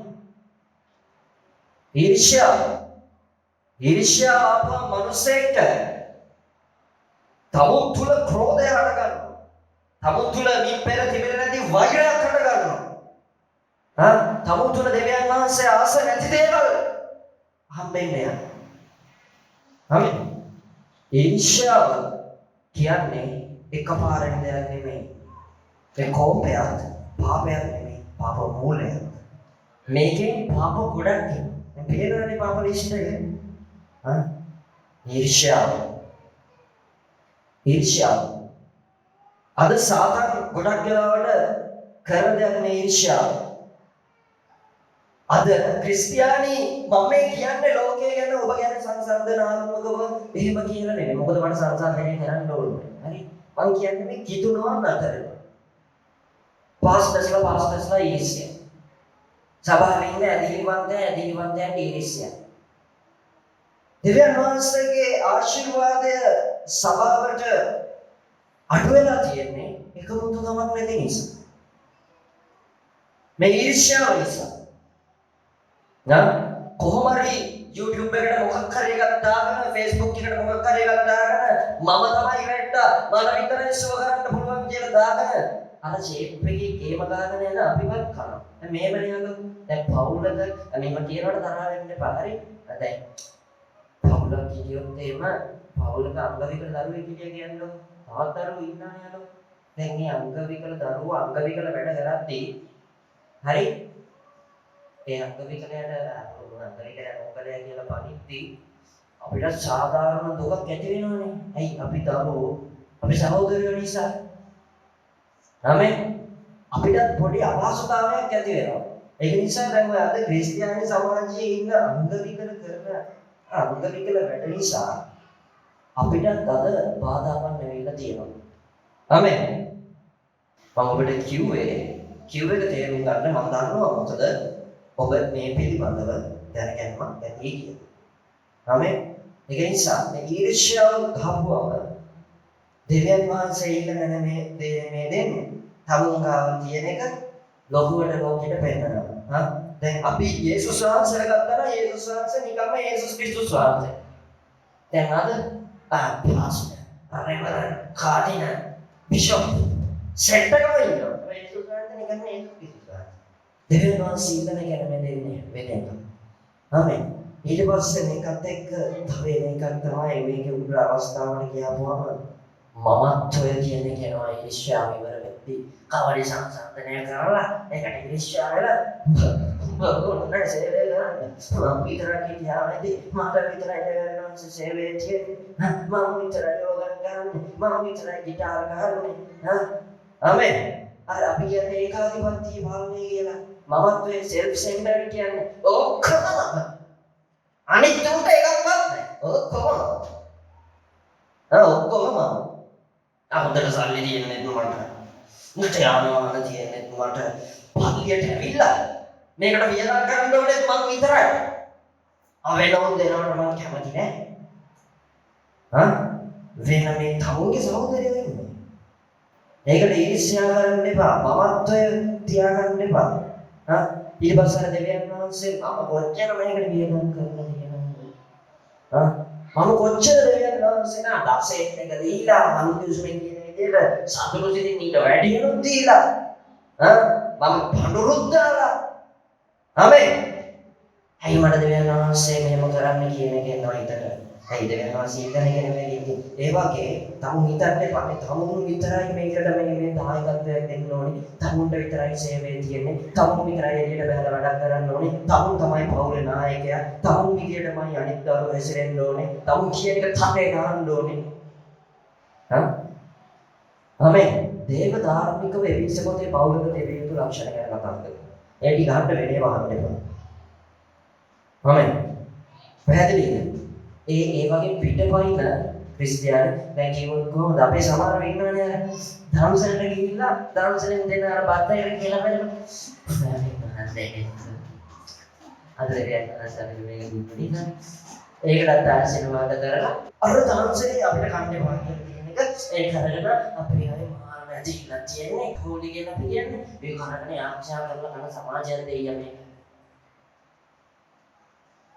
ඊර්ෂ්‍යාව ආපහු මනුස්සයෙක්ට තමුන් තුල ක්‍රෝධය හට ගන්නවා. තමුන් තුල මින් පෙර තිබෙන නැති වෛරයක් හට ගන්නවා. තමුන් තුල දෙවියන් වහන්සේ ආස නැති දේවල් හම්බෙන්නේ නැහැ. ආමෙන්. ඊර්ෂ්‍යාව කියන්නේ එකපාරට දෙයක් නෙමෙයි. ඒ කෝපයක් පාපයක් නෙමෙයි. පාප මූලයක්. මේකෙන් පාප ගොඩක් තියෙනවා. පේනවනේ පාප ලිස්ට් එක. ඊර්ෂ්‍යාව. අද සාතන් ගොඩක් වෙලාවට කරන දෙයක් නේ ඊර්ෂ්‍යාව. අද ක්‍රිස්තියානි මම මේ කියන්නේ ලෝකය ගැන ඔබ ගැන සංසන්දනාත්මකව එහෙම කියලා නෙමෙයි. මොකද මට සංසන්දනය කරන්න ඕනේ. හරි. මම කියන්නේ මේ කිතුනවා නතර. පාස්ටර්ස්ලා ඊර්ෂ්‍යා. සභාවේ ඉන්න ඇදහිලිවන්තයන් ඊර්ෂ්‍යා. දෙවියන් වහන්සේගේ ආශිර්වාදය සභාවට අඩු වෙලා තියෙන්නේ එකමුතුකමක් නැති නිසා. මේ ඊර්ෂ්‍යාව නිසා. කොහොම හරි YouTube එකට මොකක් හරි එකක් දාගෙන Facebook එකට මොකක් හරි එකක් දාගෙන මම තමයි රැට්ටා මම විතරයි ෂෝ කරන්න පුළුවන් කියලා දාගෙන අර ෂේප් එකේ ගේම ගාගෙන යන අපිවත් කරනවා. දැන් මේව නියඟ දැන් පවුලක මේව කියනකොට තරහ වෙන්න එපා. හරි. දැන් පවුලක් කියොත් එහෙම පවුලක අංග විකල දරුවෙක් කියලා කියන්නේ තවත් දරුවෝ ඉන්නානේ යාළුවෝ. දැන් මේ අංග විකල දරුවා අංග විකල වැඩ කරද්දී හරි ඒ අංග විකලයට අංග විකලයට මොකදයි කියලා පණිද්දී අපිට සාධාරණ දුකක් ඇති වෙනවනේ. ඇයි අපි දරුවෝ අපි සහෝදරයෝ නිසා. ආමෙන්. අපිට පොඩි අපහසුතාවයක් ඇති වෙනවා. ඒක නිසා දැන් ඔය අද ක්‍රිස්තියානි සමාජයේ ඉන්න අංග විකල කරන අංග විකල වැඩ නිසා අපිට අද බාධාපන් වෙලා තියෙනවා. ආමෙන්. මම ඔබට කිව්වේ එක තේරුම් ගන්න මම දන්නවා මොකද ඔබ මේ පිළිබඳව දැනගන්නම ඇති කියලා. ආමෙන්. ඒක නිසා මේ ඊර්ෂ්‍යාව ගහපුවම දෙවියන් වහන්සේ ඊළඟ මේ දෙන්නේ තමුන් ගාව තියෙන එක ලොකුවට ලෝකෙට පෙන්නනවා. දැන් අපි යේසුස් වහන්සේ ගත්තා නම් යේසුස් වහන්සේ නිකම්ම යේසුස් ක්‍රිස්තුස් වහන්සේ. දැන් අද පාස්ටර් රෙවරන්ඩ් කාඩිනල් බිෂොප් සෙට්ටකම ඉන්නවා. යේසුස් වහන්සේ නිකම්ම යේසුස් ක්‍රිස්තුස් වහන්සේ. දෙවියන් වහන්සේ ඊළඟ ගැන දෙන්නේ වෙන්නේ. ආමෙන්. ඊට පස්සේ මේකත් එක්ක තව එකක් තමයි මේකේ උග්‍ර අවස්ථාවට ගියාම මමත්වය කියන එක යනවා ඊර්ෂ්‍යාව ඉවර වෙද්දී කවරි සංසන්දනය කරලා ඒකට ඊර්ෂ්‍යාව වෙලා බොන්න සේවය කරන්නේ මම විතරක් හිටියාමදී මට විතරයි කරනවා සේවය තියෙන්නේ මම විතරයි යෝගා කරන්නේ මම විතරයි ගිටාර ගහන්නේ ආමෙන් අර අපි කියන්නේ ඒකාධිපත්‍ය භාවනය කියලා මමත්වයේ self centered කියන්නේ ඔක්කොම අනිත් උන්ට එකක්වත් නැහැ ඔක්කොම ඔක්කොම හොඳට සල්ලි තියෙන්නේ මට. මුට යානවාන තියෙන්නේ මට. පල්ලියට ඇවිල්ලා මේකට වියදම් කරන්න ඕනේ මං විතරයි. වෙනවුන් දෙනවට මං කැමති නෑ. වෙන මේ තමුන්ගේ සහෝදරයෝ ඉන්නේ. ඒකට ඊර්ෂ්‍යා කරන්න එපා. මමත්වය තියාගන්න එපා. ඊට පස්සේ දෙවියන් වහන්සේ මම කොච්චර මේකට වියදම් කරලා තියෙනවද? මම කොච්චර දෙවියන් වහන්සේනා දසෙන් එක දීලා මනුස්සුමෙන් කියන විදිහට සතුටු සිතින් ඊට වැඩියනුත් දීලා මම පඳුරුත් දාලා ආමෙන්. ඇයි මට දෙවියන් වහන්සේ මෙහෙම කරන්න කියන එක එනවා හිතට. ඇයි දෙවියන් වහන්සේ ඉඳගෙන මේ ඒ වගේ තමුන් හිතන්න එපා. තමුන් විතරයි මේකට මේ දායකත්වයක් දෙන්න ඕනේ. තමුන්ට විතරයි සේවය තියෙන්නේ. තමුන් විතරයි එළියට බහලා වැඩක් කරන්න ඕනේ. තමුන් තමයි පවුලේ නායකයා. තමුන් විදියටමයි අනිත් දරුවෝ හැසිරෙන්න ඕනේ. තමුන් කියන එක තටේ ගහන්න ඕනේ. ආමෙන්. දේව ධාර්මිකව එවිසපොතේ පවුලක දෙවිය යුතු ලක්ෂණ ගැන කතා කරනවා. ඒ ටික ගන්න වෙලේ වහන්න එපා. ආමෙන්. පැහැදිලිද? ඒ වගේ පිටපයින් ක්‍රිස්තියානි දැන් කිව්වොත් කොහොමද අපේ සමහරව ඉන්නවනේ අර ධර්මසලට ගිහිල්ලා ධර්මසලෙන් දෙන අර බත්තයිර කියලා බලන්න අද දෙවියන් අසන්න මේක දුන්නේ නේද ඒකටත් ආශිර්වාද කරලා අර ධර්මසලේ අපිට කන්නේ වාක්‍ය කියන එක ඒ කරගෙන අපේ අය මාන නැතිලා තියෙන්නේ පොඩි කියලා කියන්නේ ඒ කරගෙන ආශා කරලා කරන සමාජයක් දෙයියන්නේ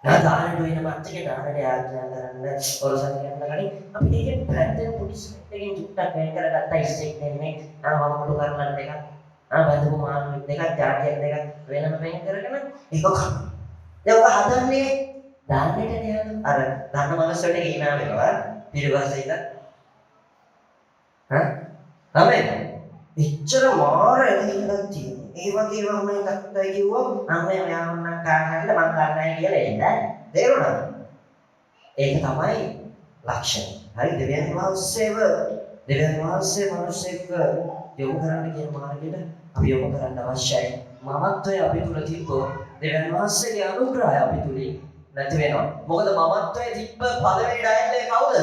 දානට වෙන මත්තකේ දානට ආඥා කරන්න ඔරසන් කරන ගණන් අපි ඒකෙන් පැත්තෙන් පොලිස් එකෙන් චුට්ටක් වෙන් කරගත්තා ඉස්සෙක් දෙන්නේ වමමුඩු කරලා දෙකක් බඳපු මාළු දෙකක් ජාතියක් දෙකක් වෙනම වෙන් කරගෙන ඒක කන දැන් ඔක හදන්නේ දාන්නට නේද අර දන්න මනසට ගිනා වෙනවා පිළිවස්සේ ඉඳන් තමයි එච්චර මාර එකක් තියෙනවා ඒ වගේ වම එකක් තයි කිව්වොත් අම්මේ මෙයාම නම් කාරණාවල මං කාරණායි කියලා එන්න තේරුණාද ඒක තමයි ලක්ෂණ හරි දෙවියන් වහන්සේ මිනිස්සෙක් යොමු කරන්න කියන මාර්ගයට අපි යොමු කරන්න අවශ්‍යයි මමත්වය අපි තුල තිබ්බොත් දෙවියන් වහන්සේගේ අනුග්‍රහය අපි තුලින් නැති වෙනවා මොකද මමත්වයේ තිබ්බ පළවෙනි ඩයලේ කවුද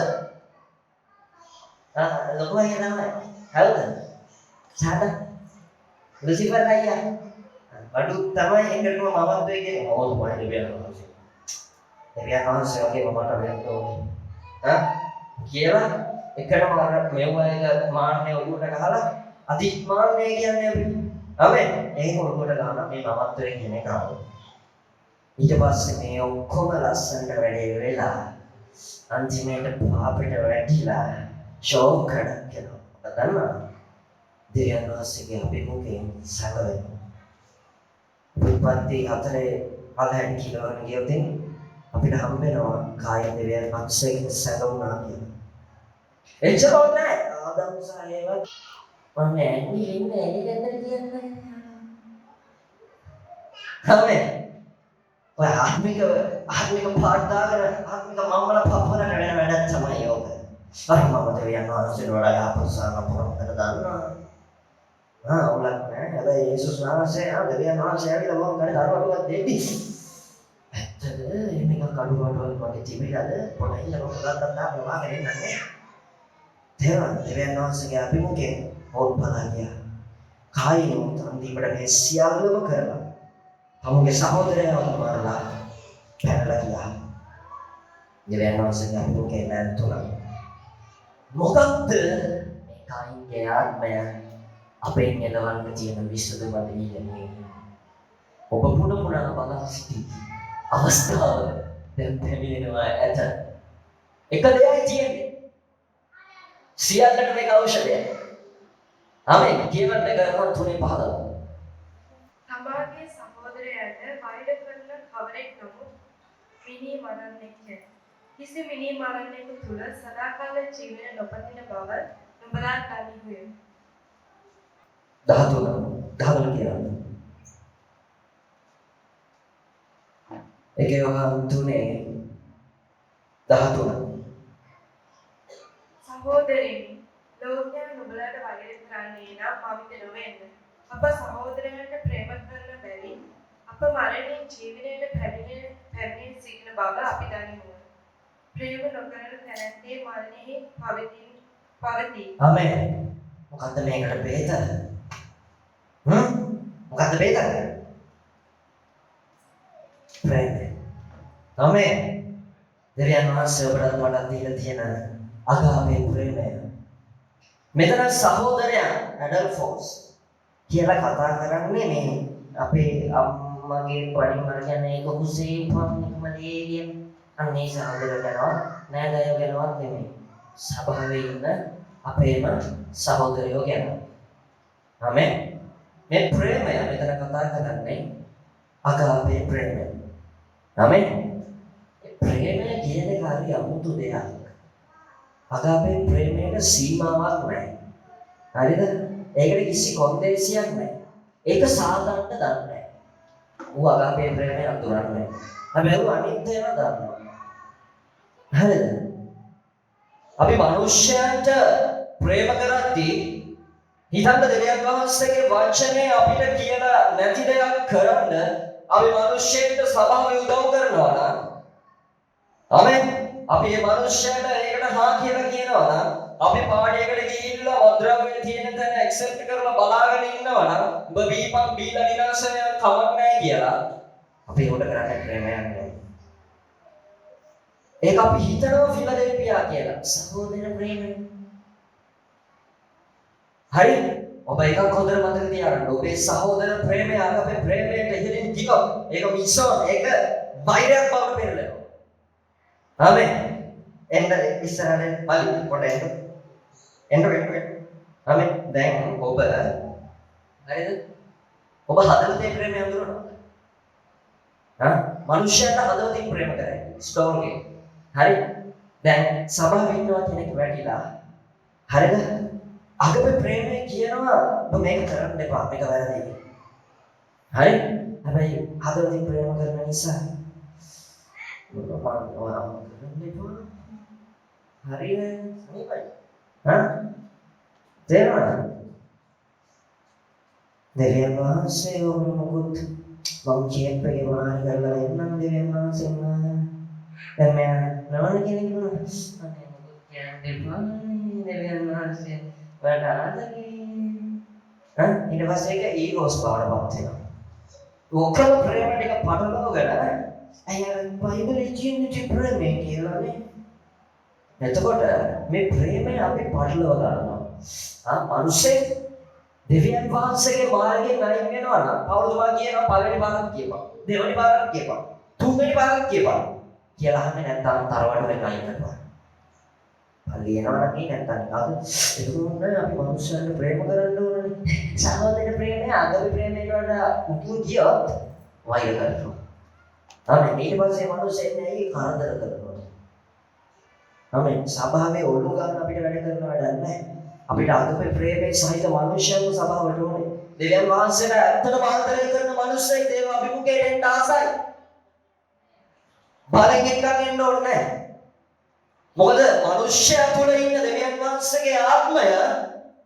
ලොකු අයියා තමයි කවුද සාදා ලුසිෆර් අයියා බඩු තමයි එකට මමත්වයේ කියන්නේ මොකද මොකද දෙවියන් වහන්සේ වගේ මමට වෙන්න ඕනේ කියලා එකටම අර මෙව්වයක මාන්නේ ඔළුවට ගහලා අතිමාන්නේ කියන්නේ අපි ඒක ඔළුවට ගහන මේ මමත්වයේ කියන එක ආවෝ ඊට පස්සේ මේ ඔක්කොම ලස්සනට වැඩේ වෙලා අන්තිමේට පාපෙට වැටිලා ෂෝක් එකක් එනවා දන්නවා දෙවියන් වහන්සේගේ අභිමුඛයෙන් සැලවෙනවා. උපත්ති 4 පළවෙනි කිලෝවන ගියොත් අපිට හම්බ වෙනවා කාය දෙවියන් වහන්සේගේ සැලවුණා කියලා. එච්චරවත් නෑ. ආදම් සහ ඒවත් මම ඇන්නේ ඉන්නේ එළියෙන්ද කියන්නේ. ආමෙන්. ඔය ආත්මික පාඩ දාගෙන ආත්මික මම්මල පප්පල වැඩ වැඩක් තමයි යෝග. අර මම දෙවියන් වහන්සේට වඩා අපසාර පුරකට දන්නවා. ඔයාලක් නෑ. හැබැයි යේසුස් වහන්සේ දෙවියන් වහන්සේ ඇවිල්ලා මොකක් කරේ දරුවටවත් දෙන්නේ. ඇත්තද මේක කඩුවටවත් මගේ තිබිලාද? පොඩ්ඩක් ඉන්න මොකක්ද දාන්න වාගෙන ඉන්නන්නේ. දෙවියන් වහන්සේගේ අභිමුඛයෙන් ඕල්පලා ගියා. කායිනෝ තන්දීපඩ මේ සියල්ලම කරලා තමුගේ සහෝදරයව මරලා පැනලා ගියා. දෙවියන් වහන්සේගේ අභිමුඛයෙන් නැතුණා. මොකක්ද මේ කායින්ගේ ආත්මය අපෙන් එළවන්න තියෙන විසඳුම දෙන්නේ. ඔබ පුන පුනා බලා සිටි අවස්ථාව දැන් පැමිණෙනවා ඇත. එක දෙයයි තියෙන්නේ. සියල්ලට මේක ඖෂධය. ආමෙන් කියවන්න කරනවා 3-5. තමාගේ සහෝදරයාට වෛර කරන කවරෙක් නමුත් මිනී මරන්නෙක් කිසි මිනී මරන්නෙකු තුල සදාකාල ජීවනය නොපදින බව නුඹලා දනිහුය. 13 කියනවා. ඒකේ වහන් 3:13. සහෝදරයනි, ලෝකයා නුඹලාට වෛර කරන්නේ නම් පවිත නොවෙන්න. අප සහෝදරයන්ට ප්‍රේම කරන බැරි අප මරණයෙන් ජීවනයට පැමිණ සිටින බව අපි දනිමු. ප්‍රේම නොකරන තැනැත්තේ මරණයෙහි පවතී. ආමෙන්. මොකද්ද මේකට බේත? මොකද්ද බේත? ප්‍රේම. ආමෙන්. දෙවියන් වහන්සේ ඔබට මට දීලා තියෙන අගාපේ ප්‍රේමය. මෙතන සහෝදරයන් ඇඩල්ෆෝස් කියලා කතා කරන්නේ මේ අපේ අම්මගේ පරිමර කියන්නේ ඒක කුසේ පන්නිකමලේරිය අන්නේ සහෝදර කරනවා නෑදෑයෝ කරනවා නෙමෙයි සභාවේ ඉන්න අපේම සහෝදරයෝ කරනවා. ආමෙන්. මේ ප්‍රේමය මෙතන කතා කරන්නේ අගාපේ ප්‍රේමය. ආමෙන්. ප්‍රේමය කියන කාර්ය අමුතු දෙයක්. අගාපේ ප්‍රේමයට සීමාවක් නැහැ. හරිද? ඒකට කිසි කොන්දේසියක් නැහැ. ඒක සාධන්න දන්නේ නැහැ. ඌ අගාපේ ප්‍රේමය අඳුරන්නේ. හැබැයි ඌ අනිත් ඒවා දන්නවා. හරිද? අපි මිනිස්යාට ප්‍රේම කරද්දී හිතන්න දෙවියන් වහන්සේගේ වචනේ අපිට කියලා නැති දෙයක් කරන්න අපි මිනිස්යෙන්ට සබාවේ උදව් කරනවා නම් ආමෙන්. අපි මේ මිනිස්යාට ඒකට හා කියලා කියනවා නම් අපි පාඩියකට ගිහිල්ලා වද්‍රාවේ තියෙන තැන ඇක්සෙප්ට් කරලා බලාගෙන ඉන්නවා නම් ඔබ බීපන් බීලා විනාශය කමක් නැහැ කියලා අපි උඩ කරන්නේ ප්‍රේමයක් නෙවෙයි. ඒක අපි හිතනවා ෆිලඩෙල්ෆියා කියලා සහෝදර ප්‍රේමය. හරි? ඔබ එකක් හොඳට මතක තියාගන්න. ඔබේ සහෝදර ප්‍රේමය අපේ ප්‍රේමයට ඉහළින් ගියොත් ඒක මිසෝන් ඒක වෛරයක් බවට පෙරලෙනවා. ආමෙන්. එන්න ඉස්සරහට බලන්න පොඩ්ඩක් එන්න. ආමෙන්. දැන් ඔබ හරිද? ඔබ හදවතේ ප්‍රේමය අඳුරනවා. මනුෂ්‍යයන්ට හදවතින් ප්‍රේම කරයි. ස්ටෝන් එකේ. හරි? දැන් සභාවේ ඉන්නවා කෙනෙක් වැටිලා. හරිද? අගපේ ප්‍රේමය කියනවා ඔබ මේක කරන්න එපා. මේක වැරදි. හරි? හැබැයි හදවතින් ප්‍රේම කරන නිසා හරිද? මේකයි. තේරුණාද? දෙවියන් වහන්සේ ඕන මොකුත් මම චේප් එකේ වහාරි කරලා එන්නම් දෙවියන් වහන්සේ දැන් මම නෝන කෙනෙක් නේ අනේ මොකුත් කියන්නේ දෙපා දෙවියන් වහන්සේ වඩාදගේ ඊට පස්සේ ඒක ඊගෝස් බවටපත් වෙනවා. ඔක්කොම ප්‍රේම ටික පටලවගෙන අයියා බයිබලයේ කියන්නේ ප්‍රේමය කියලානේ. එතකොට මේ ප්‍රේමය අපි පටලව ගන්නවා. මිනිස්සේ දෙවියන් වහන්සේගේ මාර්ගයෙන් අයින් වෙනවා නම් පවුරුතුමා කියනවා පළවෙනි පාරක් කියපන්. දෙවෙනි පාරක් කියපන්. තුන්වෙනි පාරක් කියපන්. කියලා අහන්නේ නැත්නම් තරවඩ වෙන අයින් කරනවා. පල්ලියනවා නම් නැත්නම් අද ඒක අපි මිනිස්සුන්ට ප්‍රේම කරන්න ඕනනේ. සහෝදර ප්‍රේමය අගවි ප්‍රේමයට වඩා උතුම් කියොත් වෛර කරනවා. අනේ ඊට පස්සේ මිනිස්සෙන් ඇයි කරදර කරනවා. අනේ සභාවේ ඔළුව ගන්න අපිට වැඩ කරන වැඩක් නැහැ. අපිට අගපේ ප්‍රේමයේ සහිත මනුෂ්‍යයන්ව සභාවට ඕනේ. දෙවියන් වහන්සේට ඇත්තටම ආදරය කරන මනුස්සයෙක් දේව අභිමුඛයට එන්න ආසයි. බලෙන් එක්කන් එන්න ඕනේ නැහැ. මොකද මනුෂ්‍යයා තුළ ඉන්න දෙවියන් වහන්සේගේ ආත්මය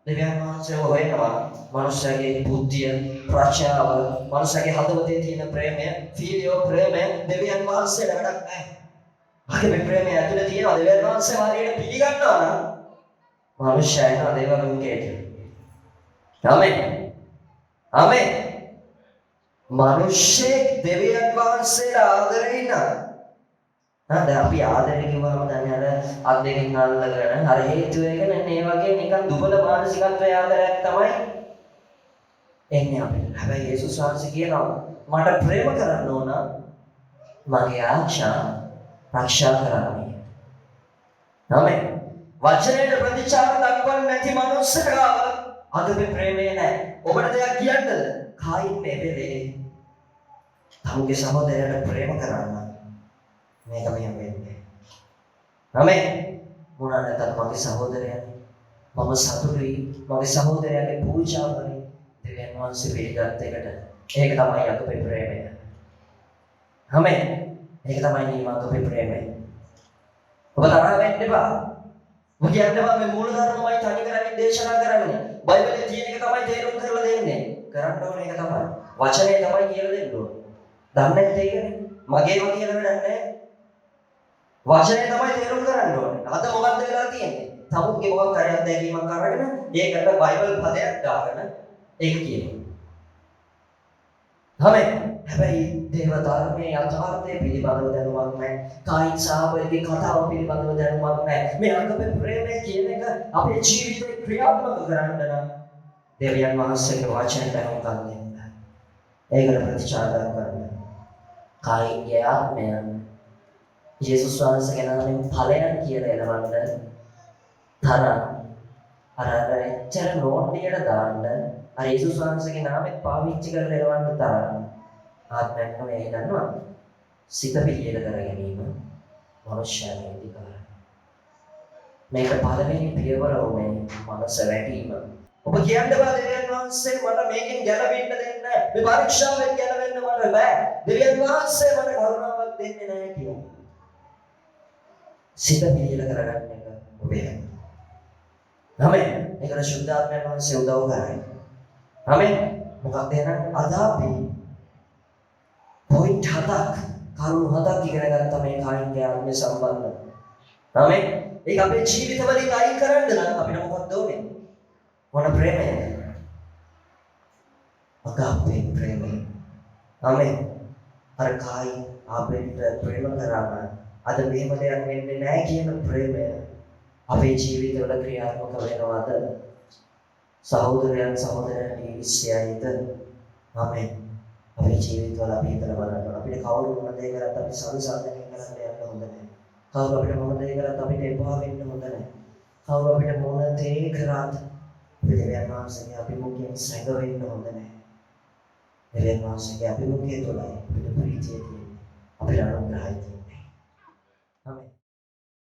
දෙවියන් වහන්සේව හොයනවා. මනුෂ්‍යයාගේ බුද්ධිය, ප්‍රඥාව, මනුෂ්‍යයාගේ හදවතේ තියෙන ප්‍රේමය, ෆීලියෝ ප්‍රේමය දෙවියන් වහන්සේට වැඩක් නැහැ. අගපේ ප්‍රේමය ඇතුලේ තියෙනවා දෙවියන් වහන්සේ හරියට පිළිගන්නවා නම් මනුෂ්‍යයා එනවා දේව අභිමුඛයට. ආමෙන්. ආමෙන්. මිනිස්සේ දෙවියන් වහන්සේට ආදරේ නම් දැන් අපි ආදරේ කිව්වම දැන් අර අත් දෙකෙන් අල්ලගෙන අර හේතු වෙගෙන මේ වගේ නිකන් දුබල මානසිකත්වයේ ආදරයක් තමයි එන්නේ අපිට. හැබැයි යේසුස් වහන්සේ කියනවා මට ප්‍රේම කරන්න ඕන මගේ ආශා රක්ෂා කරන්න. ආමෙන්. වචනයේ ප්‍රතිචාර දක්වන්නේ නැති මනුස්සයෙක් අගපේ ප්‍රේමේ නැහැ. ඔබට දෙයක් කියන්නද? කායින් මේ වෙලේ තමුගේ සහෝදරයාට ප්‍රේම කරන්න. මේක මෙහෙම වෙන්නේ. ආමෙන්. මොනවා නැතත් මගේ සහෝදරයා මම සතුටුයි මගේ සහෝදරයාගේ පූජාව කරේ දෙවියන් වහන්සේ පිළිගත් එකට. ඒක තමයි අගපේ ප්‍රේමය. ආමෙන්. ඒක තමයි නිමාගපේ ප්‍රේමය. ඔබ තරහ වෙන්න එපා. ඔබ කියන්නවා මේ මූල ධර්මමයි තනි කරමින් දේශනා කරන්නේ. බයිබලයේ තියෙන එක තමයි තේරුම් කරලා දෙන්නේ. කරන්න ඕනේ ඒක තමයි. වචනේ තමයි කියලා දෙන්න ඕනේ. දන්නේ නැත්te ඒකනේ. මගේම කියලා වැඩක් නැහැ. වචනේ තමයි තේරුම් කරන්න ඕනේ. අද මොකක්ද වෙලා තියෙන්නේ? තමුන්ගේ මොකක් හරි අත්දැකීමක් අරගෙන ඒකට බයිබල් පදයක් දාගෙන ඒක කියනවා. හැබැයි දේව ධර්මයේ යථාර්ථය පිළිබඳව දැනුමක් නැහැ. කායින් සාබලගේ කතාව පිළිබඳව දැනුමක් නැහැ. මේ අගපේ ප්‍රේමය කියන එක අපේ ජීවිතේ ක්‍රියාත්මක කරන්න නම් දෙවියන් වහන්සේගේ වචනයට අනුගමනය කරන්න. ඒකට ප්‍රතිචාර දක්වන්න. කායින්ගේ ආත්මය යේසුස් වහන්සේගේ නාමයෙන් ඵලයන් කියලා එළවන්න තරම් අර එච්චර නෝන්ඩියට දාන්න අර යේසුස් වහන්සේගේ නාමයෙන් පාවිච්චි කරලා එළවන්න තරම් ආත්මයක් නෙවෙයි දන්නවා. සිත පිළියෙල කර ගැනීම මනුෂ්‍යයාගේ අධිකාරය. මේක පළවෙනි පියවර උනේ මනස වැටීම. ඔබ කියන්න බෑ දෙවියන් වහන්සේ මට මේකෙන් ගැලවෙන්න දෙන්නේ නැහැ. මේ පරීක්ෂාවෙන් ගැලවෙන්න මට බෑ. දෙවියන් වහන්සේ මට කරුණාවක් දෙන්නේ නැහැ කියලා. සිත පිළියෙල කරගන්න එක ඔබේ. ආමෙන්. ඒකට ශුද්ධාත්මයන් වහන්සේ උදව් කරයි. ආමෙන්. මොකක්ද එහෙනම් අද අපි පොයින්ට් හතක් කරුණු හතක් ඉගෙන ගත්තා මේ කායින්ගේ ආත්මය සම්බන්ධව. ආමෙන්. ඒක අපේ ජීවිතවලින් අයින් කරන්න නම් අපිට මොකක්ද ඕනේ? මොන ප්‍රේමයද? අගාපේ ප්‍රේමය. ආමෙන්. අර කායින් ආපේට ප්‍රේම කරාම අද මෙහෙම දෙයක් වෙන්නේ නැහැ කියන ප්‍රේමය අපේ ජීවිතවල ක්‍රියාත්මක වෙනවද? සහෝදරයන් සහෝදරයන් ඉස්සෙයිද? ආමෙන්. අපේ ජීවිතවල අපි හිතලා බලන්න අපිට කවුරු මොන දේ කරත් අපි සංසාරයෙන් කරන්න යන්න හොඳ නැහැ. කවුරු අපිට මොන දේ කරත් අපිට එපා වෙන්න හොඳ නැහැ. කවුරු අපිට මොන දේ කරත් දෙවියන් වහන්සේගේ අභිමුඛයෙන් සැඟවෙන්න හොඳ නැහැ. දෙවියන් වහන්සේගේ අභිමුඛය තුළයි අපිට ප්‍රීතිය තියෙන්නේ. අපිට අනුග්‍රහය තියෙන්නේ.